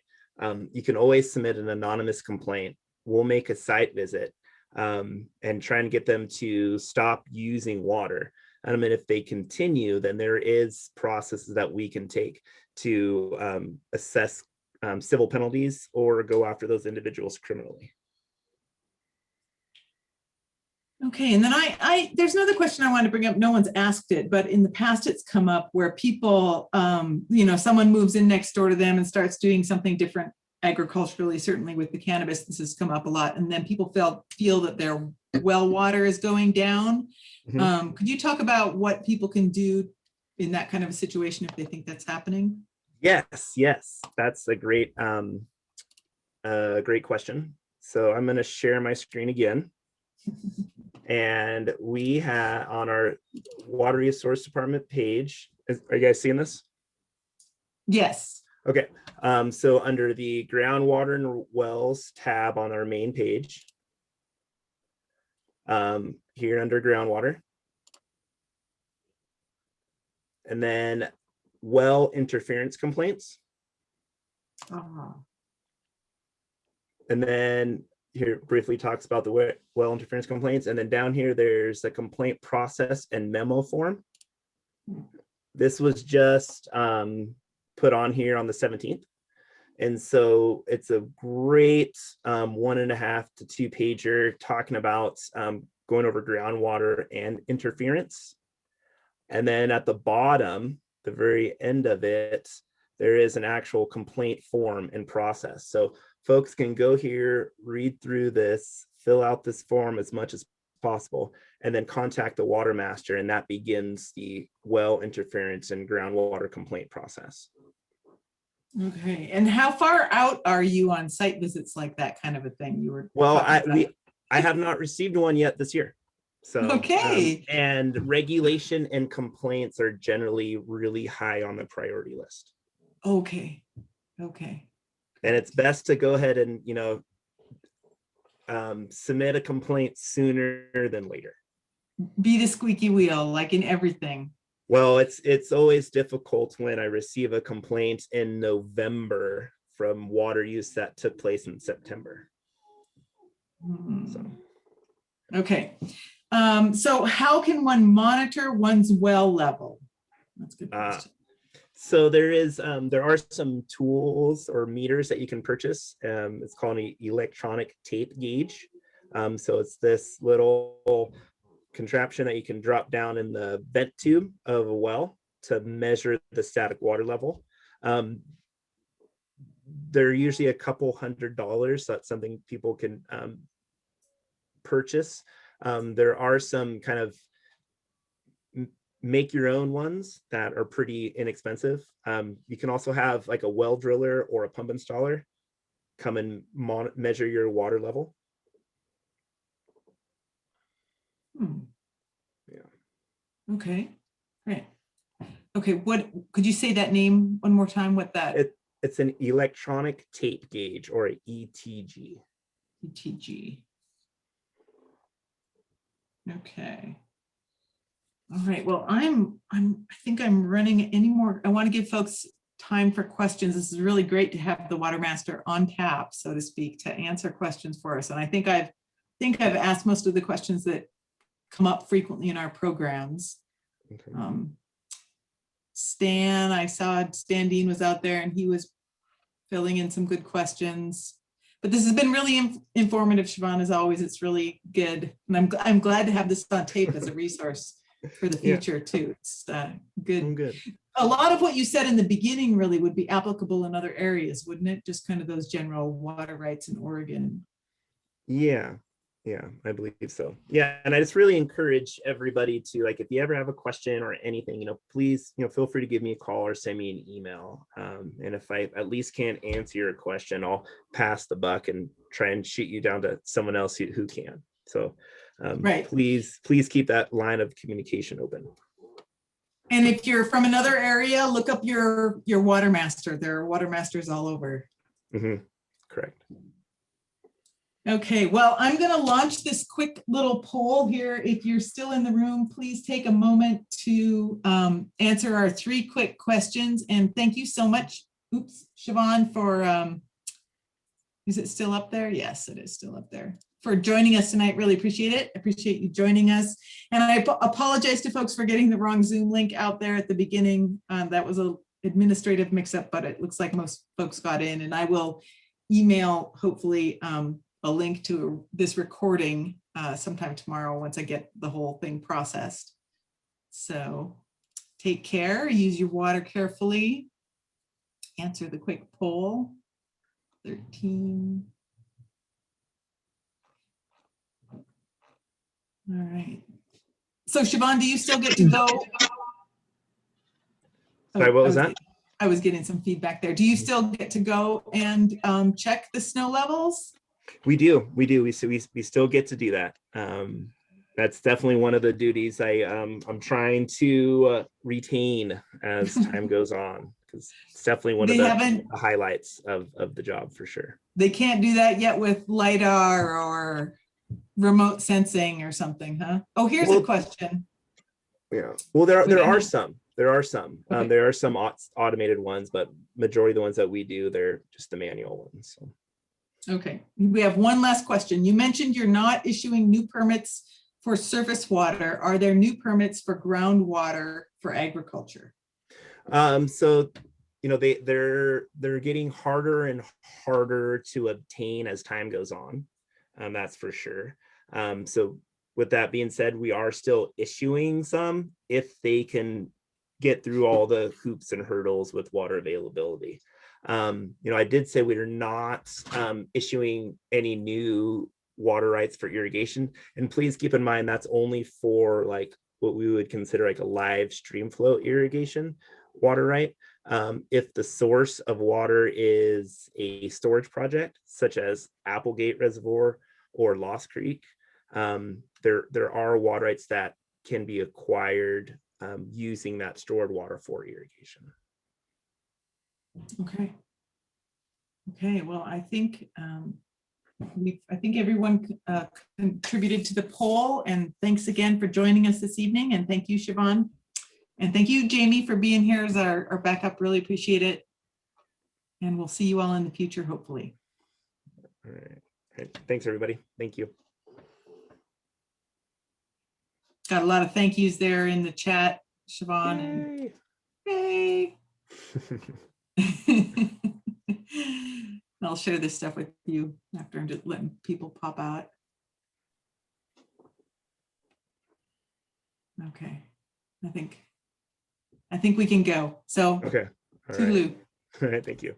you can always submit an anonymous complaint. We'll make a site visit and try and get them to stop using water. And if they continue, then there is processes that we can take to assess civil penalties or go after those individuals criminally. Okay, and then there's another question I wanted to bring up. No one's asked it, but in the past it's come up where people, someone moves in next door to them and starts doing something different agriculturally, certainly with the cannabis, this has come up a lot. And then people feel that their well water is going down. Could you talk about what people can do in that kind of a situation if they think that's happening? Yes, that's a great question. So I'm going to share my screen again. And we have on our Water Resource Department page, are you guys seeing this? Yes. Okay, so under the groundwater and wells tab on our main page, here under groundwater, and then well interference complaints. And then here briefly talks about the well interference complaints. And then down here, there's a complaint process and memo form. This was just put on here on the 17th. And so it's a great 1.5 to 2 pager talking about going over groundwater and interference. And then at the bottom, the very end of it, there is an actual complaint form and process. So folks can go here, read through this, fill out this form as much as possible, and then contact the Watermaster, and that begins the well interference and groundwater complaint process. Okay. And how far out are you on site visits like that kind of a thing? You were well, I have not received one yet this year. So okay. And regulation and complaints are generally really high on the priority list. Okay. And it's best to go ahead and, submit a complaint sooner than later. Be the squeaky wheel, like in everything. Well, it's always difficult when I receive a complaint in November from water use that took place in September. So. Okay. So how can one monitor one's well level? That's a good question. So there are some tools or meters that you can purchase. It's called an electronic tape gauge. So it's this little contraption that you can drop down in the vent tube of a well to measure the static water level. They're usually a couple $100. So that's something people can purchase. There are some kind of make your own ones that are pretty inexpensive. You can also have like a well driller or a pump installer come and measure your water level. Yeah. Okay. Great. Okay. What could you say that name one more time? What that? It's an electronic tape gauge, or an ETG. ETG. Okay. All right. Well, I think I'm running any more. I want to give folks time for questions. This is really great to have the Watermaster on tap, so to speak, to answer questions for us. And I think I've asked most of the questions that come up frequently in our programs. Okay. Stan, I saw Stan Dean was out there and he was filling in some good questions. But this has been really informative, Shavon, as always. It's really good. And I'm glad to have this on tape as a resource for the future too. It's good. Good. A lot of what you said in the beginning really would be applicable in other areas, wouldn't it? Just kind of those general water rights in Oregon. Yeah, I believe so. Yeah, and I just really encourage everybody to, like, if you ever have a question or anything, please, feel free to give me a call or send me an email. And if I at least can't answer your question, I'll pass the buck and try and shoot you down to someone else who can. So right. Please keep that line of communication open. And if you're from another area, look up your Watermaster. There are Watermasters all over. Mm-hmm. Correct. Okay, well, I'm going to launch this quick little poll here. If you're still in the room, please take a moment to answer our 3 quick questions. And thank you so much, Shavon, for, is it still up there? Yes, it is still up there. For joining us tonight, really appreciate it. Appreciate you joining us. And I apologize to folks for getting the wrong Zoom link out there at the beginning. That was an administrative mix-up, but it looks like most folks got in. And I will email, hopefully, a link to this recording sometime tomorrow once I get the whole thing processed. So take care, use your water carefully, answer the quick poll. 13. All right. So Shavon, do you still get to go? Sorry, what was that? I was getting some feedback there. Do you still get to go and check the snow levels? We do. We still get to do that. That's definitely one of the duties I'm trying to retain as time goes on, because it's definitely one of the highlights of the job for sure. They can't do that yet with LiDAR or remote sensing or something, huh? Oh, here's a question. Yeah. Well, there are some. There are some. Okay. There are some automated ones, but majority of the ones that we do, they're just the manual ones. So. Okay, we have one last question. You mentioned you're not issuing new permits for surface water. Are there new permits for groundwater for agriculture? So, you know, they're getting harder and harder to obtain as time goes on. That's for sure. So with that being said, we are still issuing some if they can get through all the hoops and hurdles with water availability. You know, I did say we are not issuing any new water rights for irrigation. And please keep in mind, that's only for like what we would consider like a live stream flow irrigation water right. If the source of water is a storage project, such as Applegate Reservoir or Lost Creek, there are water rights that can be acquired using that stored water for irrigation. Okay. Okay, well, I think everyone contributed to the poll, and thanks again for joining us this evening. And thank you, Shavon. And thank you, Jamie, for being here as our backup. Really appreciate it. And we'll see you all in the future, hopefully. All right. Thanks, everybody. Thank you. Got a lot of thank yous there in the chat, Shavon. Yay. I'll share this stuff with you after I'm just letting people pop out. Okay, I think we can go. So okay. toodaloo. All right. Thank you.